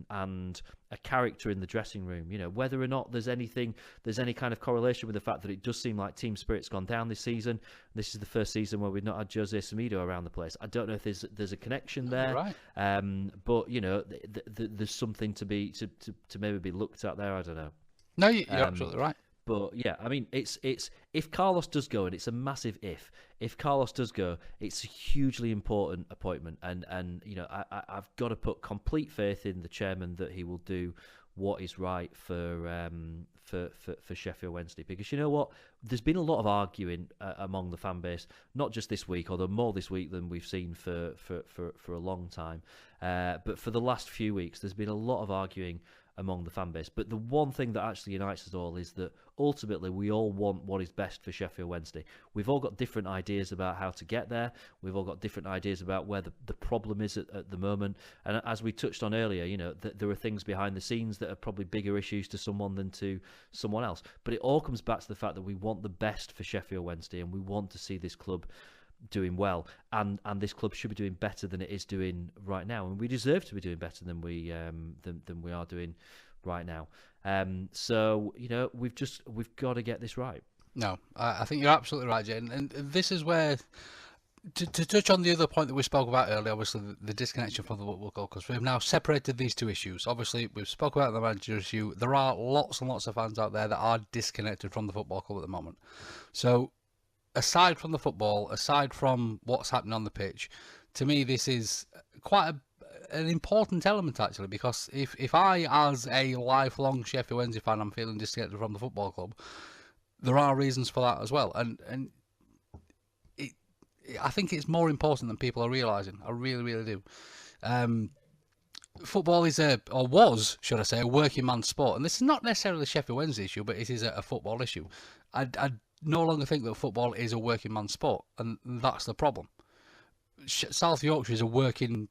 B: and a character in the dressing room. Whether or not there's any kind of correlation with the fact that it does seem like team spirit's gone down this season. This is the first season where we've not had Jose Semedo around the place. I don't know if there's a connection there, right. But there's something to maybe be looked at there. I don't know.
A: No, you're absolutely right.
B: But yeah, I mean, it's if Carlos does go, and it's a massive if. If Carlos does go, it's a hugely important appointment, and I've got to put complete faith in the chairman that he will do what is right for for Sheffield Wednesday, because you know what, there's been a lot of arguing among the fan base, not just this week, although more this week than we've seen for a long time, but for the last few weeks there's been a lot of arguing among the fan base. But the one thing that actually unites us all is that ultimately we all want what is best for Sheffield Wednesday. We've all got different ideas about how to get there. We've all got different ideas about where the problem is at the moment. And as we touched on earlier, you know, there are things behind the scenes that are probably bigger issues to someone than to someone else. But it all comes back to the fact that we want the best for Sheffield Wednesday, and we want to see this club doing well, and this club should be doing better than it is doing right now, and we deserve to be doing better than we are doing right now. So you know, we've got to get this right.
A: No, I think you're absolutely right, Jane, and this is where to touch on the other point that we spoke about earlier, obviously the disconnection from the football club, because we've now separated these two issues. Obviously, we've spoke about the manager issue. There are lots and lots of fans out there that are disconnected from the football club at the moment. So aside from the football, aside from what's happening on the pitch, to me this is quite an important element actually, because if I, as a lifelong Sheffield Wednesday fan, I'm feeling disconnected from the football club, there are reasons for that as well, and I think it's more important than people are realising. I really do. Football is was, should I say, a working man's sport, and this is not necessarily a Sheffield Wednesday issue, but it is a football issue. I no longer think that football is a working man's sport, and that's the problem. South Yorkshire is a working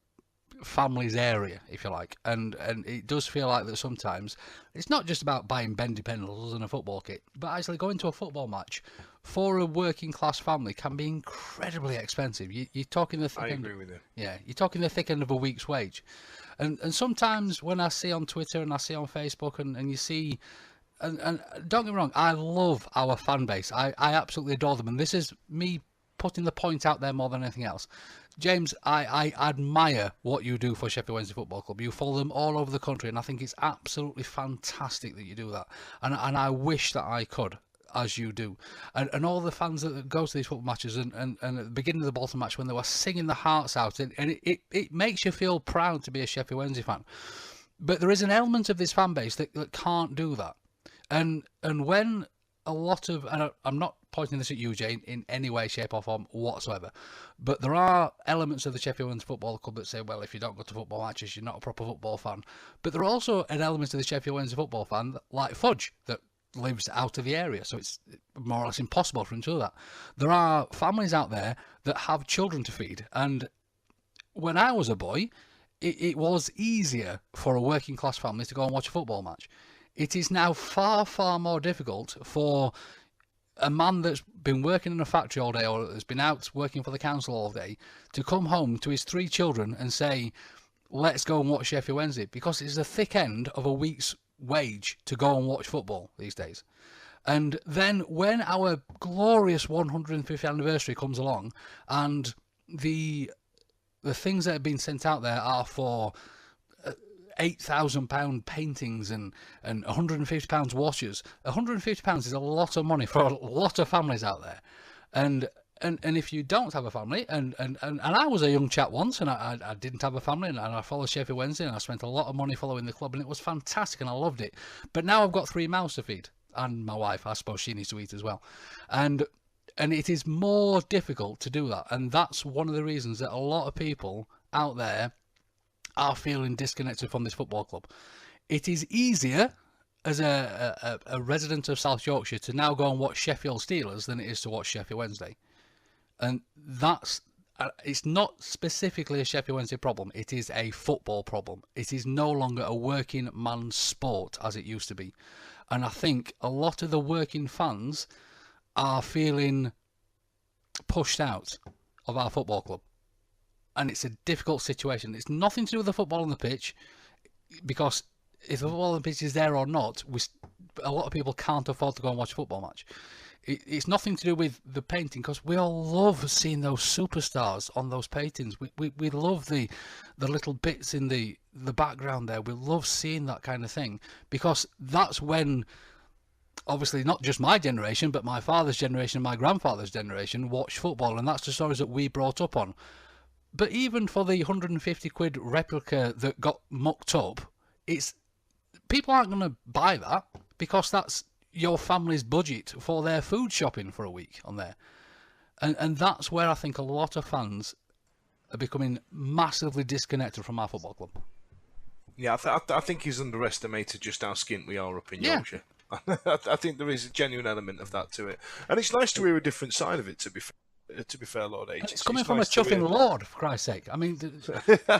A: families area, if you like, and it does feel like that sometimes it's not just about buying bendy pendles and a football kit, but actually going to a football match for a working class family can be incredibly expensive. You're talking the thick
C: I
A: end,
C: agree with you.
A: Yeah, you're talking the thick end of a week's wage, and sometimes when I see on Twitter and I see on Facebook and you see. And don't get me wrong, I love our fan base. I absolutely adore them. And this is me putting the point out there more than anything else. James, I admire what you do for Sheffield Wednesday Football Club. You follow them all over the country, and I think it's absolutely fantastic that you do that. And I wish that I could, as you do. And all the fans that go to these football matches, and at the beginning of the Bolton match when they were singing their hearts out, and it makes you feel proud to be a Sheffield Wednesday fan. But there is an element of this fan base that can't do that. And when a lot of, and I'm not pointing this at you, Jane, in any way, shape or form whatsoever, but there are elements of the Sheffield Wednesday Football Club that say, well, if you don't go to football matches, you're not a proper football fan. But there are also an element of the Sheffield Wednesday football fan, like Fudge, that lives out of the area, so it's more or less impossible for him to do that. There are families out there that have children to feed, and when I was a boy, it was easier for a working class family to go and watch a football match. It is now far, far more difficult for a man that's been working in a factory all day or has been out working for the council all day to come home to his 3 children and say, let's go and watch Sheffield Wednesday, because it's the thick end of a week's wage to go and watch football these days. And then when our glorious 150th anniversary comes along and the things that have been sent out there are for £8,000 paintings and £150 washes. £150 is a lot of money for a lot of families out there, and if you don't have a family, and I was a young chap once, and I didn't have a family, and I followed Sheffield Wednesday, and I spent a lot of money following the club, and it was fantastic, and I loved it. But now I've got 3 mouths to feed, and my wife, I suppose she needs to eat as well, and it is more difficult to do that, and that's one of the reasons that a lot of people out there are feeling disconnected from this football club. It is easier as a resident of South Yorkshire to now go and watch Sheffield Steelers than it is to watch Sheffield Wednesday. And that's, it's not specifically a Sheffield Wednesday problem, it is a football problem. It is no longer a working man's sport as it used to be. And I think a lot of the working fans are feeling pushed out of our football club. And it's a difficult situation. It's nothing to do with the football on the pitch, because if the football on the pitch is there or not, a lot of people can't afford to go and watch a football match. It's nothing to do with the painting, because we all love seeing those superstars on those paintings. We love the little bits in the background there. We love seeing that kind of thing, because that's when, obviously not just my generation, but my father's generation and my grandfather's generation watched football, and that's the stories that we brought up on. But even for the 150 quid replica that got mucked up, people aren't going to buy that. because that's your family's budget for their food shopping for a week on there. And that's where I think a lot of fans are becoming massively disconnected from our football club.
C: Yeah, I think he's underestimated just how skint we are up in Yorkshire. I think there is a genuine element of that to it. And it's nice to hear a different side of it, to be fair, Lord H.
A: It's coming from a chuffing lord, for Christ's sake. I mean,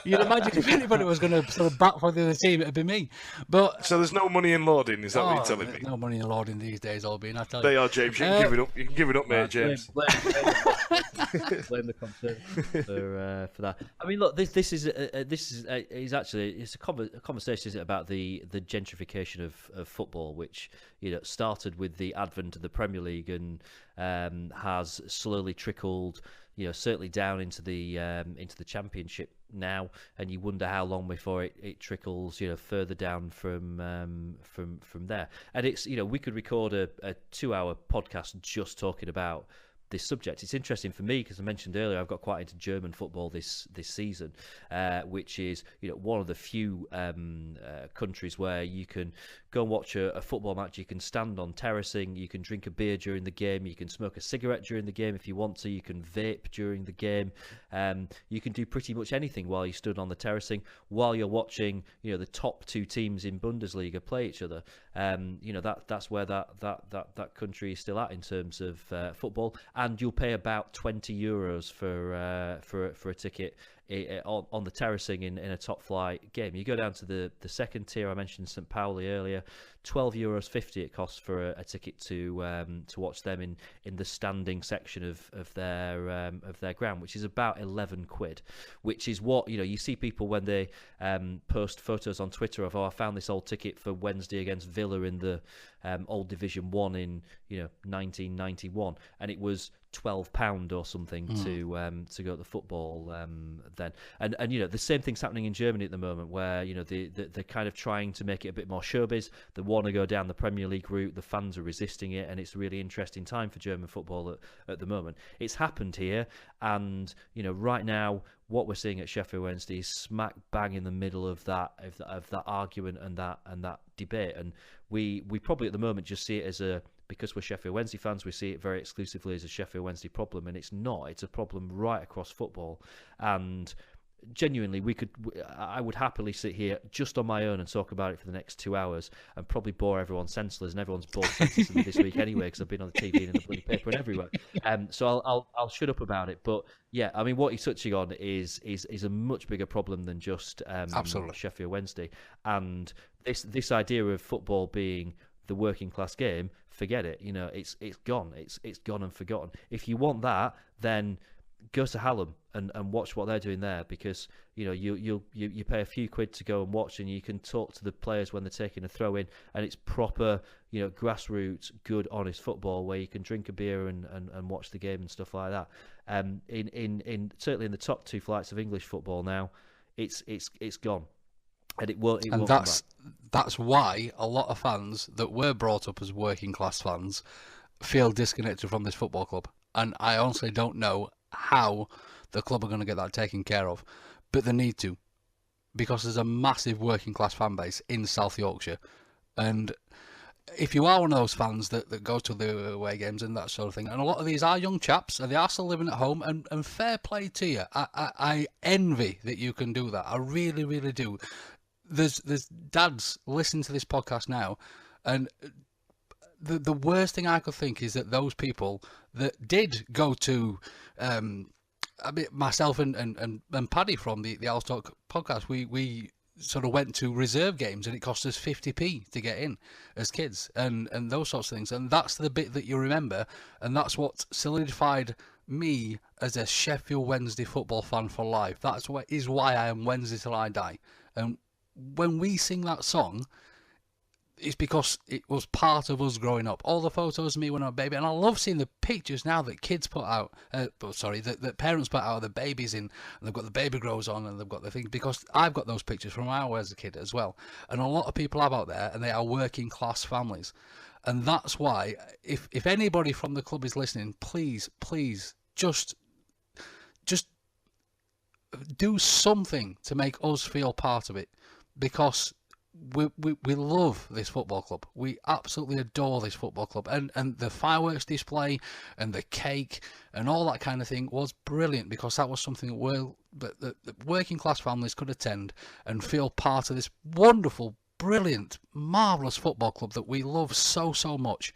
A: you'd imagine if anybody was going to sort of bat for the other team, it'd be me. But
C: so there's no money in lording, is that what you're telling me?
A: No money in lording these days, Albin, I tell you.
C: They are, James. You can give it up. You can give it up, mate, James.
B: Blame the concern for that. I mean, look, this is actually it's a conversation, isn't it, about the gentrification of football, which started with the advent of the Premier League and has slowly trickled, certainly down into the Championship now, and you wonder how long before it trickles, further down from there. And it's we could record a 2-hour podcast just talking about this subject. It's interesting for me because I mentioned earlier I've got quite into German football this season, which is one of the few countries where you can go and watch a football match. You can stand on terracing, you can drink a beer during the game, you can smoke a cigarette during the game if you want to, you can vape during the game, you can do pretty much anything while you stood on the terracing while you're watching the top two teams in Bundesliga play each other. That's where that country is still at in terms of football. And you'll pay about €20 for a ticket on the terracing in a top flight game. You go down to the second tier. I mentioned St. Pauli earlier. €12.50 it costs for a ticket to watch them in the standing section of their ground, which is about £11, which is what you see people when they post photos on Twitter of, I found this old ticket for Wednesday against Villa in the old Division 1 in 1991, and it was £12 or something to go to the football then. And the same thing's happening in Germany at the moment, where they're kind of trying to make it a bit more showbiz. They want to go down the Premier League route. The fans are resisting it, and it's a really interesting time for German football at the moment. It's happened here, and right now what we're seeing at Sheffield Wednesday is smack bang in the middle of that argument and that debate. And we probably at the moment just see it because we're Sheffield Wednesday fans, we see it very exclusively as a Sheffield Wednesday problem, and it's not. It's a problem right across football. And genuinely, I would happily sit here just on my own and talk about it for the next 2 hours and probably bore everyone senseless, and everyone's bored senseless of me this week anyway, because I've been on the TV and in the bloody paper and everywhere. So I'll shut up about it. But yeah, I mean, what you're touching on is a much bigger problem than just Sheffield Wednesday. And this idea of football being the working class game, forget it. It's gone. It's gone and forgotten. If you want that, then go to Hallam and watch what they're doing there, because you pay a few quid to go and watch, and you can talk to the players when they're taking a throw in, and it's proper grassroots, good, honest football where you can drink a beer and watch the game and stuff like that. In certainly in the top two flights of English football now, it's gone. And it won't
A: that's why a lot of fans that were brought up as working class fans feel disconnected from this football club. And I honestly don't know how the club are going to get that taken care of, but they need to, because there's a massive working class fan base in South Yorkshire. And if you are one of those fans that goes to the away games and that sort of thing, and a lot of these are young chaps and they are still living at home, and fair play to you. I envy that you can do that. I really, really do. There's dads listening to this podcast now, and the worst thing I could think is that those people that did go to myself and Paddy from the Alstock podcast, we sort of went to reserve games, and it cost us 50p to get in as kids, and those sorts of things. And that's the bit that you remember, and that's what solidified me as a Sheffield Wednesday football fan for life. That's what is why I am Wednesday till I die. And when we sing that song, it's because it was part of us growing up. All the photos of me when I was a baby, and I love seeing the pictures now that kids put out, that parents put out of the babies in, and they've got the baby grows on, and they've got the thing, because I've got those pictures from when I was a kid as well. And a lot of people have out there, and they are working class families. And that's why, if anybody from the club is listening, please, just do something to make us feel part of it, because we love this football club. We absolutely adore this football club, and the fireworks display and the cake and all that kind of thing was brilliant, because that was something that working class families could attend and feel part of this wonderful, brilliant, marvellous football club that we love so much.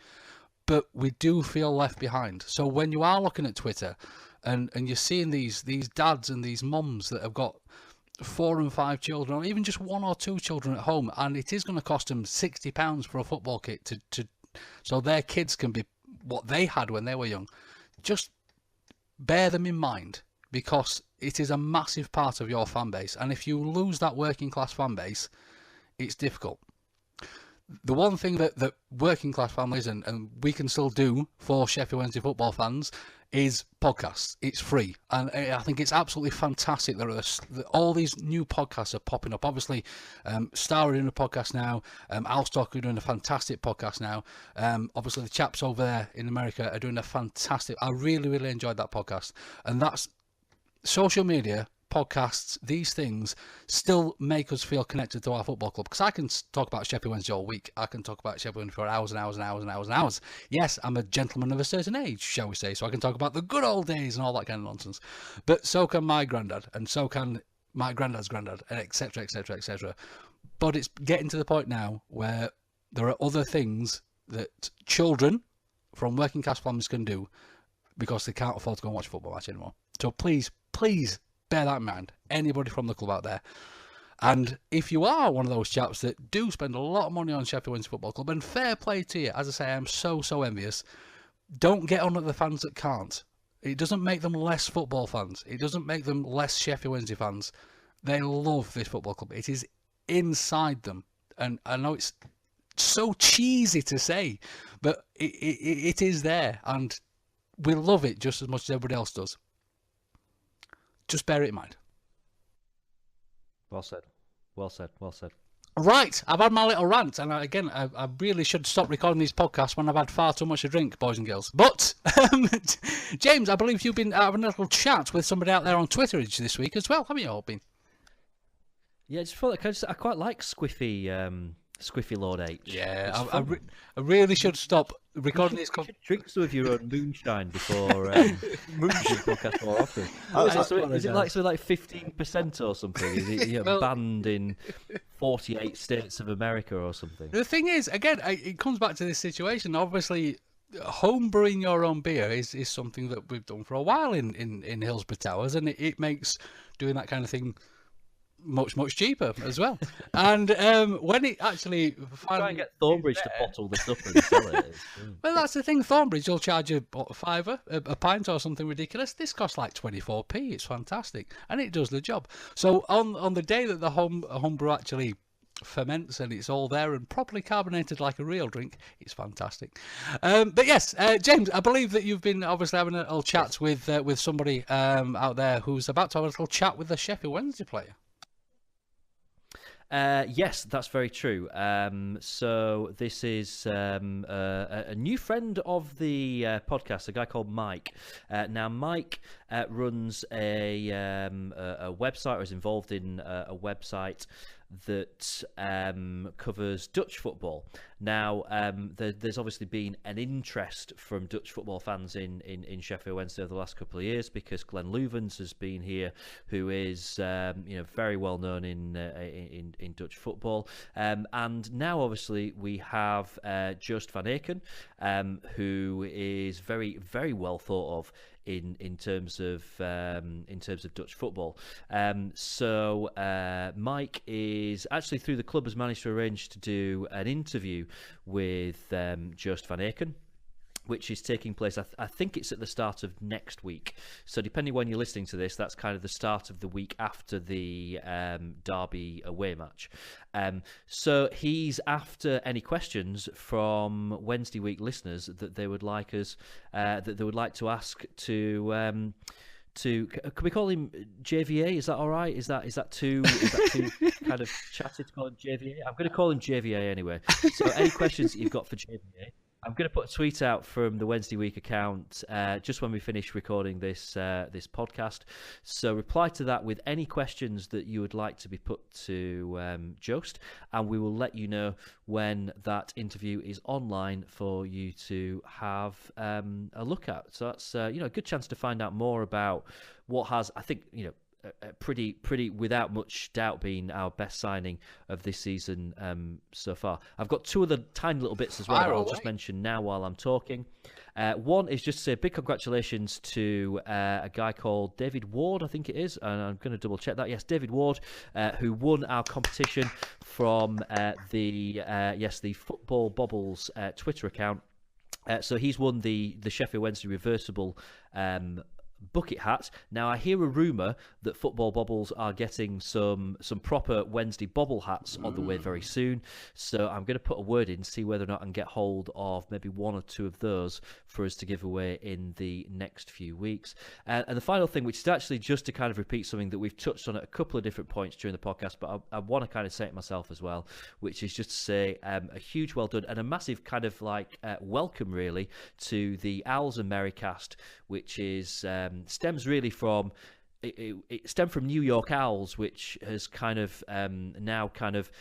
A: But we do feel left behind. So when you are looking at Twitter and you're seeing these dads and these mums that have got 4 and 5 children, or even just 1 or 2 children at home, and it is going to cost them £60 for a football kit to so their kids can be what they had when they were young, just bear them in mind, because it is a massive part of your fan base, and if you lose that working class fan base, it's difficult. The one thing that working class families and we can still do for Sheffield Wednesday football fans is podcasts. It's free, and I think it's absolutely fantastic that all these new podcasts are popping up. Obviously, Star are doing a podcast now, Alstock are doing a fantastic podcast now. Obviously, the chaps over there in America are doing a fantastic. I really enjoyed that podcast, and that's social media. Podcasts, these things still make us feel connected to our football club, because I can talk about Sheffield Wednesday all week. I can talk about Sheffield Wednesday for hours and hours and hours and hours and hours. Yes, I'm a gentleman of a certain age, shall we say, so I can talk about the good old days and all that kind of nonsense. But so can my granddad, and so can my granddad's granddad, and etc, etc, etc. But it's getting to the point now where there are other things that children from working class families can do, because they can't afford to go and watch a football match anymore. So please bear that in mind, anybody from the club out there. And if you are one of those chaps that do spend a lot of money on Sheffield Wednesday Football Club, and fair play to you, as I say, I'm so envious, don't get on at the fans that can't. It doesn't make them less football fans. It doesn't make them less Sheffield Wednesday fans. They love this football club. It is inside them. And I know it's so cheesy to say, but it is there. And we love it just as much as everybody else does. Just bear it in mind.
B: Well said. Well said. Well said.
A: Right, I've had my little rant, and I really should stop recording these podcasts when I've had far too much to drink, boys and girls. But, James, I believe you've been having a little chat with somebody out there on Twitter this week as well, haven't you all been?
B: Yeah, I quite like Squiffy Lord H.
A: Yeah, I really should stop recording these.
B: You should drink some of your own moonshine before podcast more often. Is it like 15% or something? Is it banned in 48 states of America or something?
A: The thing is, again, it comes back to this situation. Obviously, home brewing your own beer is something that we've done for a while in Hillsborough Towers, and it makes doing that kind of thing much cheaper as well. And when it actually
B: try and get Thornbridge to bottle this up and sell it.
A: Well, that's the thing. Thornbridge will charge you a £5 a pint or something ridiculous. This costs like 24p. It's fantastic, and it does the job. So on the day that the homebrew actually ferments and it's all there and properly carbonated like a real drink, it's fantastic. But yes, James, I believe that you've been obviously having a little chat with somebody out there who's about to have a little chat with the Sheffield Wednesday player.
B: Yes, that's very true. So this is a new friend of the podcast, a guy called Mike. Now, Mike runs a website, or is involved in a website that covers Dutch football. Now, there's obviously been an interest from Dutch football fans in Sheffield Wednesday over the last couple of years, because Glenn Louvens has been here, who is very well known in Dutch football. And now, obviously, we have Joost van Aken, who is very, very well thought of in terms of Dutch football. So Mike is actually, through the club, has managed to arrange to do an interview with Joost van Aken, which is taking place, I think it's at the start of next week. So depending when you're listening to this, that's kind of the start of the week after the Derby away match. So he's after any questions from Wednesday week listeners that they would like us, that they would like to ask to. Could we call him JVA? Is that all right? Is that too kind of chatty to call him JVA? I'm going to call him JVA anyway. So any questions that you've got for JVA, I'm going to put a tweet out from the Wednesday Week account just when we finish recording this this podcast. So reply to that with any questions that you would like to be put to Jost, and we will let you know when that interview is online for you to have a look at. So that's a good chance to find out more about what has, I think, pretty without much doubt been our best signing of this season so far. I've got two other tiny little bits as well that I'll just mention now while I'm talking. One is just to say big congratulations to a guy called David Ward, I think it is, and I'm going to double check that. Yes, David Ward, who won our competition from the Football Bobbles Twitter account. So he's won the Sheffield Wednesday reversible bucket hat. Now I hear a rumour that Football Bobbles are getting some proper Wednesday bobble hats on the way very soon, so I'm going to put a word in, see whether or not I can get hold of maybe one or two of those for us to give away in the next few weeks. And the final thing, which is actually just to kind of repeat something that we've touched on at a couple of different points during the podcast, but I want to kind of say it myself as well, which is just to say a huge well done and a massive kind of welcome really to the Owls and Merrycast, which is stems really from it stemmed from New York Owls, which has kind of now kind of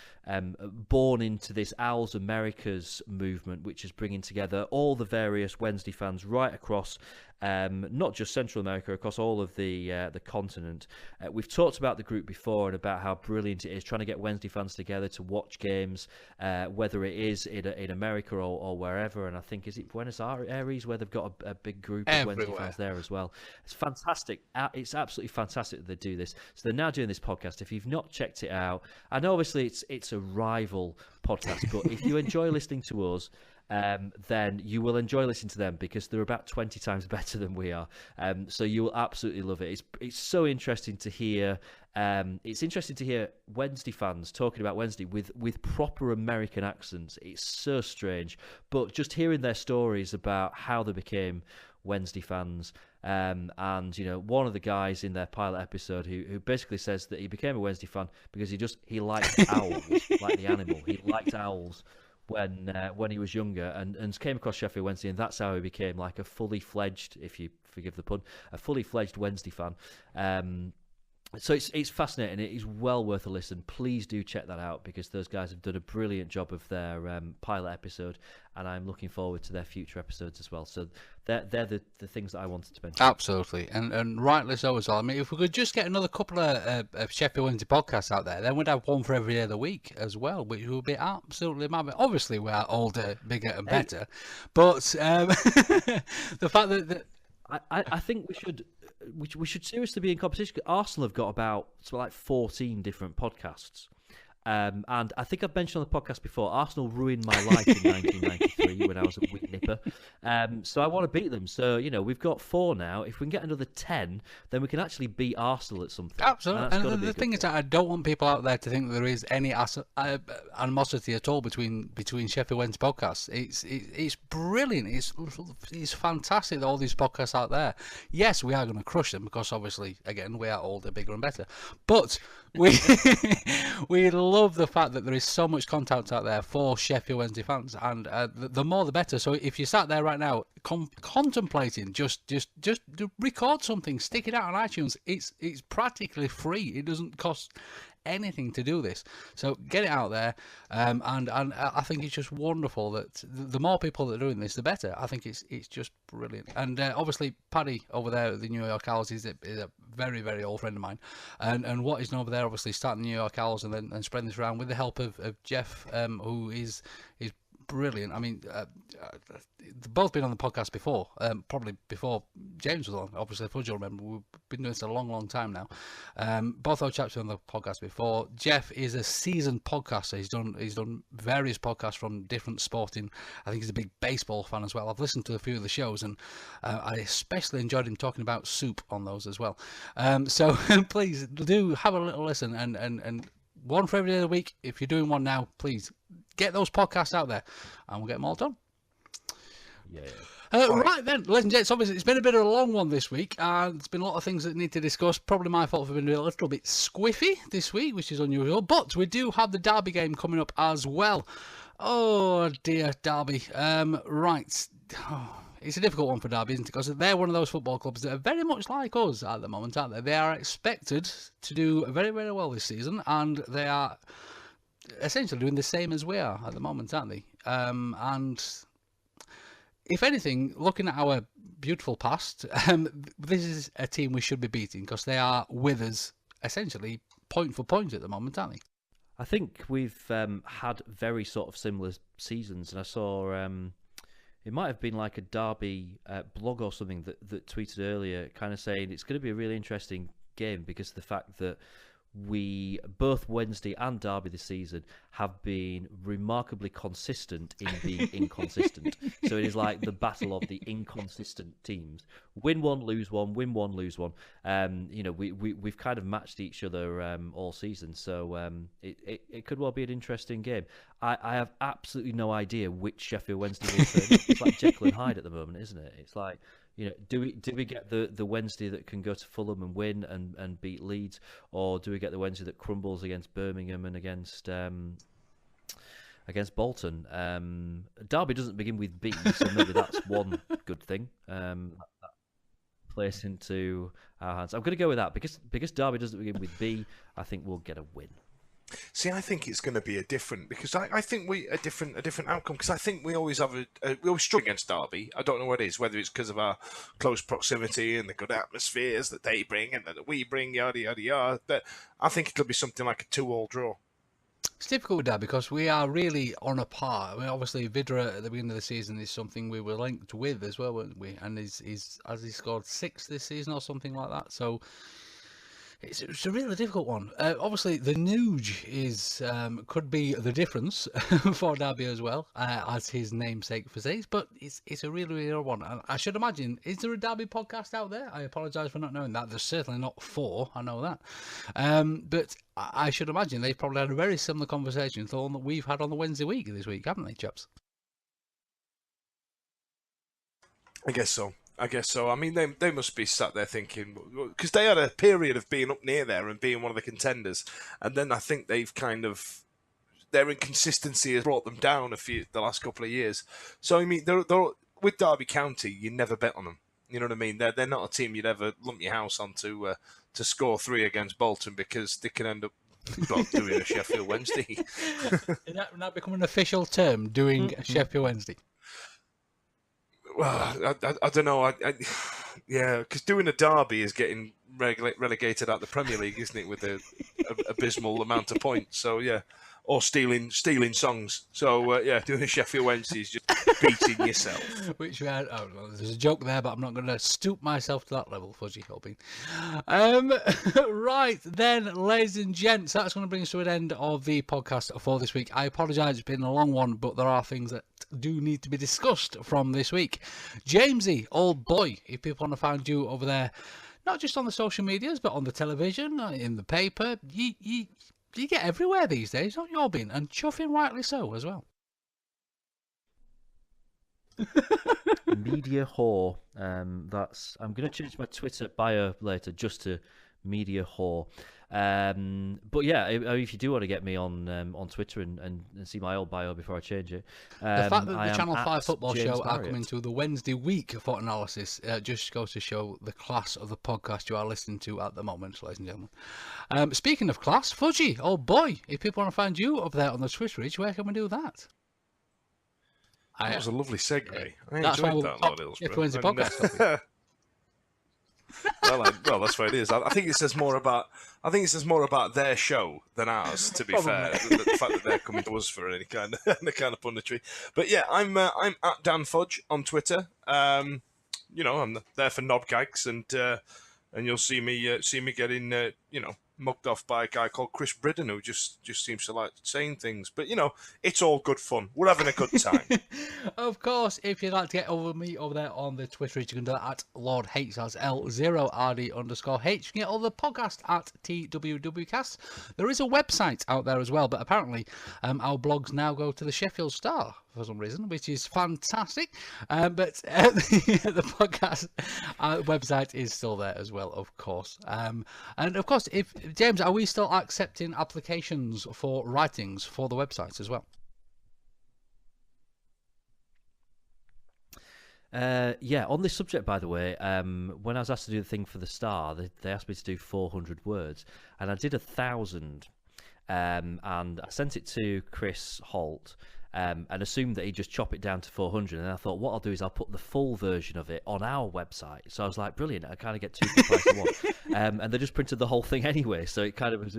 B: born into this Owls Americas movement, which is bringing together all the various Wednesday fans right across not just Central America, across all of the continent. We've talked about the group before and about how brilliant it is trying to get Wednesday fans together to watch games, whether it is in America or wherever. And I think, is it Buenos Aires where they've got a big group of Wednesday fans there as well. It's fantastic. It's absolutely fantastic that they do this. So they're now doing this podcast. If you've not checked it out, I know obviously it's a rival podcast, but if you enjoy listening to us, then you will enjoy listening to them because they're about 20 times better than we are. So you will absolutely love it. It's so interesting to hear. It's interesting to hear Wednesday fans talking about Wednesday with proper American accents. It's so strange, but just hearing their stories about how they became Wednesday fans. And one of the guys in their pilot episode who basically says that he became a Wednesday fan because he liked owls, like the animal. He liked owls when he was younger and came across Sheffield Wednesday, and that's how he became like a fully fledged, if you forgive the pun, a fully fledged Wednesday fan. So it's fascinating. It is well worth a listen. Please do check that out because those guys have done a brilliant job of their pilot episode, and I'm looking forward to their future episodes as well. So they're the things that I wanted to mention.
A: Absolutely, and rightly so as well. I mean, if we could just get another couple of Sheffield Wednesday podcasts out there, then we'd have one for every day of the week as well, which would be absolutely mad. Obviously, we are older, bigger, and better, but the fact that
B: I think we should seriously be in competition. Arsenal have got about 14 different podcasts. And I think I've mentioned on the podcast before, Arsenal ruined my life in 1993 when I was a wee nipper. So I want to beat them. So, we've got 4 now. If we can get another 10, then we can actually beat Arsenal at something.
A: Absolutely. And the thing is that I don't want people out there to think that there is any animosity at all between Sheffield Wednesday podcasts. It's brilliant. It's fantastic that all these podcasts out there. Yes, we are going to crush them because obviously, again, we are older, bigger and better. But we love the fact that there is so much content out there for Sheffield Wednesday fans, and the more the better. So if you sat there right now contemplating just record something, stick it out on iTunes, it's practically free. It doesn't cost anything to do this, so get it out there. And I think it's just wonderful that the more people that are doing this, the better. I think it's just brilliant. And obviously Paddy over there at the New York Owls is a very, very old friend of mine, and what is over there obviously starting the New York Owls and then spreading this around with the help of Jeff, who is brilliant. I mean, they've both been on the podcast before, probably before James was on. Obviously, Fudge, you'll remember, we've been doing this a long, long time now. Both our chaps were on the podcast before. Jeff is a seasoned podcaster. He's done various podcasts from different sporting. I think he's a big baseball fan as well. I've listened to a few of the shows, and I especially enjoyed him talking about soup on those as well. So please do have a little listen, and one for every day of the week. If you're doing one now, please get those podcasts out there and we'll get them all done.
B: Yeah.
A: Right then, ladies and gents, obviously it's been a bit of a long one this week, and there's been a lot of things that need to discuss. Probably my fault for being a little bit squiffy this week, which is unusual, but we do have the derby game coming up as well. Oh dear, Derby. Right. It's a difficult one for Derby, isn't it? Because they're one of those football clubs that are very much like us at the moment, aren't they? They are expected to do very, very well this season, and they are essentially doing the same as we are at the moment, aren't they? And if anything, looking at our beautiful past, this is a team we should be beating because they are with us essentially point for point at the moment, aren't they?
B: I think we've had very sort of similar seasons, and I saw it might have been like a Derby blog or something that tweeted earlier, kind of saying it's going to be a really interesting game because of the fact that we, both Wednesday and Derby this season, have been remarkably consistent in being inconsistent. So it is like the battle of the inconsistent teams. Win one, lose one, win one, lose one. We've kind of matched each other all season. So it could well be an interesting game. I have absolutely no idea which Sheffield Wednesday will turn up. It's like Jekyll and Hyde at the moment, isn't it? It's like, do we get the Wednesday that can go to Fulham and win and beat Leeds, or do we get the Wednesday that crumbles against Birmingham and against Bolton? Derby doesn't begin with B, so maybe that's one good thing. That plays into our hands. I'm going to go with that because Derby doesn't begin with B. I think we'll get a win.
C: See, I think it's going to be a different because I think a different outcome because I think we always have we always struggle against Derby. I don't know what it is, whether it's because of our close proximity and the good atmospheres that they bring and that we bring, yada yada yada. But I think it'll be something like a 2-2 draw.
A: It's difficult with that because we are really on a par. I mean, obviously, Vidra at the beginning of the season is something we were linked with as well, weren't we? And has he scored 6 this season or something like that? So it's a really difficult one. Obviously, the Nuge is could be the difference for Derby as well, as his namesake says. But it's a really, really hard one. I should imagine, is there a Derby podcast out there? I apologise for not knowing that. There's certainly not 4, I know that. But I should imagine they've probably had a very similar conversation to the one that we've had on the Wednesday week this week, haven't they, chaps?
C: I guess so. I mean, they must be sat there thinking, because they had a period of being up near there and being one of the contenders, and then I think they've kind of, their inconsistency has brought them down the last couple of years. So I mean, they're with Derby County, you never bet on them. You know what I mean? They're not a team you'd ever lump your house on to score 3 against Bolton because they can end up doing a Sheffield Wednesday.
A: Is that now become an official term? Doing a Sheffield Wednesday.
C: Well, I don't know. Yeah, because doing a derby is getting relegated out the Premier League, isn't it? With an abysmal amount of points. So yeah, or stealing songs. So yeah, doing a Sheffield Wednesday is just beating yourself.
A: Which well, there's a joke there, but I'm not going to stoop myself to that level, Fudgy, hoping. Right then, ladies and gents, that's going to bring us to an end of the podcast for this week. I apologise, it's been a long one, but there are things that do need to be discussed from this week. Jamesy, old boy, if people want to find you over there, not just on the social medias, but on the television, in the paper, you get everywhere these days, don't you, Albin? And chuffing rightly so as well.
B: Media whore. I'm going to change my Twitter bio later just to media whore. But yeah, if you do want to get me on Twitter and see my old bio before I change it,
A: the fact that the Channel 5 football
B: James
A: show are
B: Marriott.
A: coming to the Wednesday week for analysis just goes to show the class of the podcast you are listening to at the moment, ladies and gentlemen. Speaking of class, Fudgy, oh boy, if people want to find you up there on the Twitterage, where can we do that?
C: That was a lovely segue. I
A: That's why
C: enjoyed
A: we'll
C: that, Lord
A: Sheffield
C: Hillsborough.
A: Wednesday podcast.
C: Well, that's what it is. I think it says more about their show than ours. To be fair, the fact that they're coming to us for any kind of punditry. But yeah, I'm at Dan Fudge on Twitter. I'm there for knob gags, and you'll see me getting mugged off by a guy called Chris Bridden, who just seems to like saying things. But it's all good fun. We're having a good time.
A: Of course, if you'd like to get over me over there on the Twitter, you can do that at Lord H, that's L0RD_H. You can get all the podcasts at TWWcast. There is a website out there as well, but apparently our blogs now go to the Sheffield Star for some reason, which is fantastic. But the podcast website is still there as well, of course. And of course, James, are we still accepting applications for writings for the website as well?
B: Yeah, on this subject, by the way, when I was asked to do the thing for the Star, they asked me to do 400 words, and I did 1,000, and I sent it to Chris Holt, and assumed that he'd just chop it down to 400, and I thought, what I'll do is I'll put the full version of it on our website. So I was like, brilliant, I kind of get 2 for the price of one. And they just printed the whole thing anyway, so it kind of was...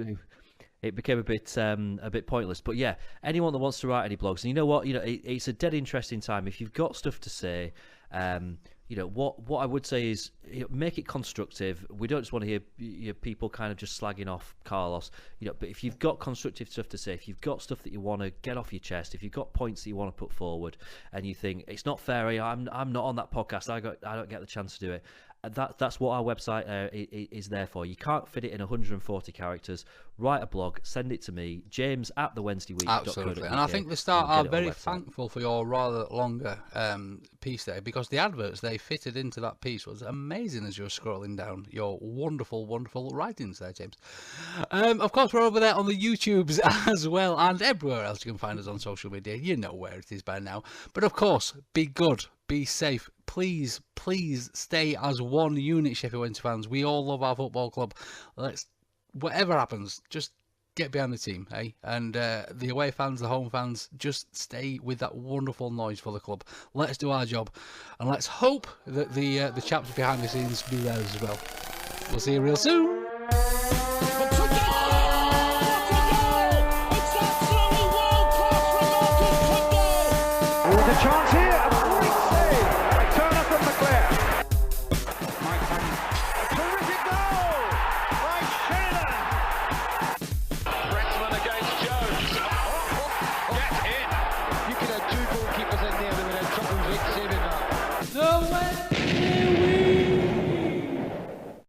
B: It became a bit pointless. But yeah, anyone that wants to write any blogs, and you know what, it's a dead interesting time. If you've got stuff to say, what I would say is make it constructive. We don't just want to hear people kind of just slagging off Carlos, but if you've got constructive stuff to say, if you've got stuff that you want to get off your chest, if you've got points that you want to put forward, and you think it's not fair, I'm not on that podcast, I don't get the chance to do it. That's what our website is there for. You can't fit it in 140 characters. Write a blog, send it to me, James at thewednesdayweek.co.uk.
A: Absolutely, and I think the Star are very thankful for your rather longer piece there, because the adverts they fitted into that piece was amazing as you were scrolling down your wonderful, wonderful writings there, James. Of course, we're over there on the YouTubes as well, and everywhere else you can find us on social media. You know where it is by now. But of course, be good. Be safe. Please, please stay as one unit, Sheffield Wednesday fans. We all love our football club. Whatever happens, just get behind the team, eh? And the away fans, the home fans, just stay with that wonderful noise for the club. Let's do our job, and let's hope that the chaps behind the scenes do theirs as well. We'll see you real soon.
E: There's a chance here.
F: No way!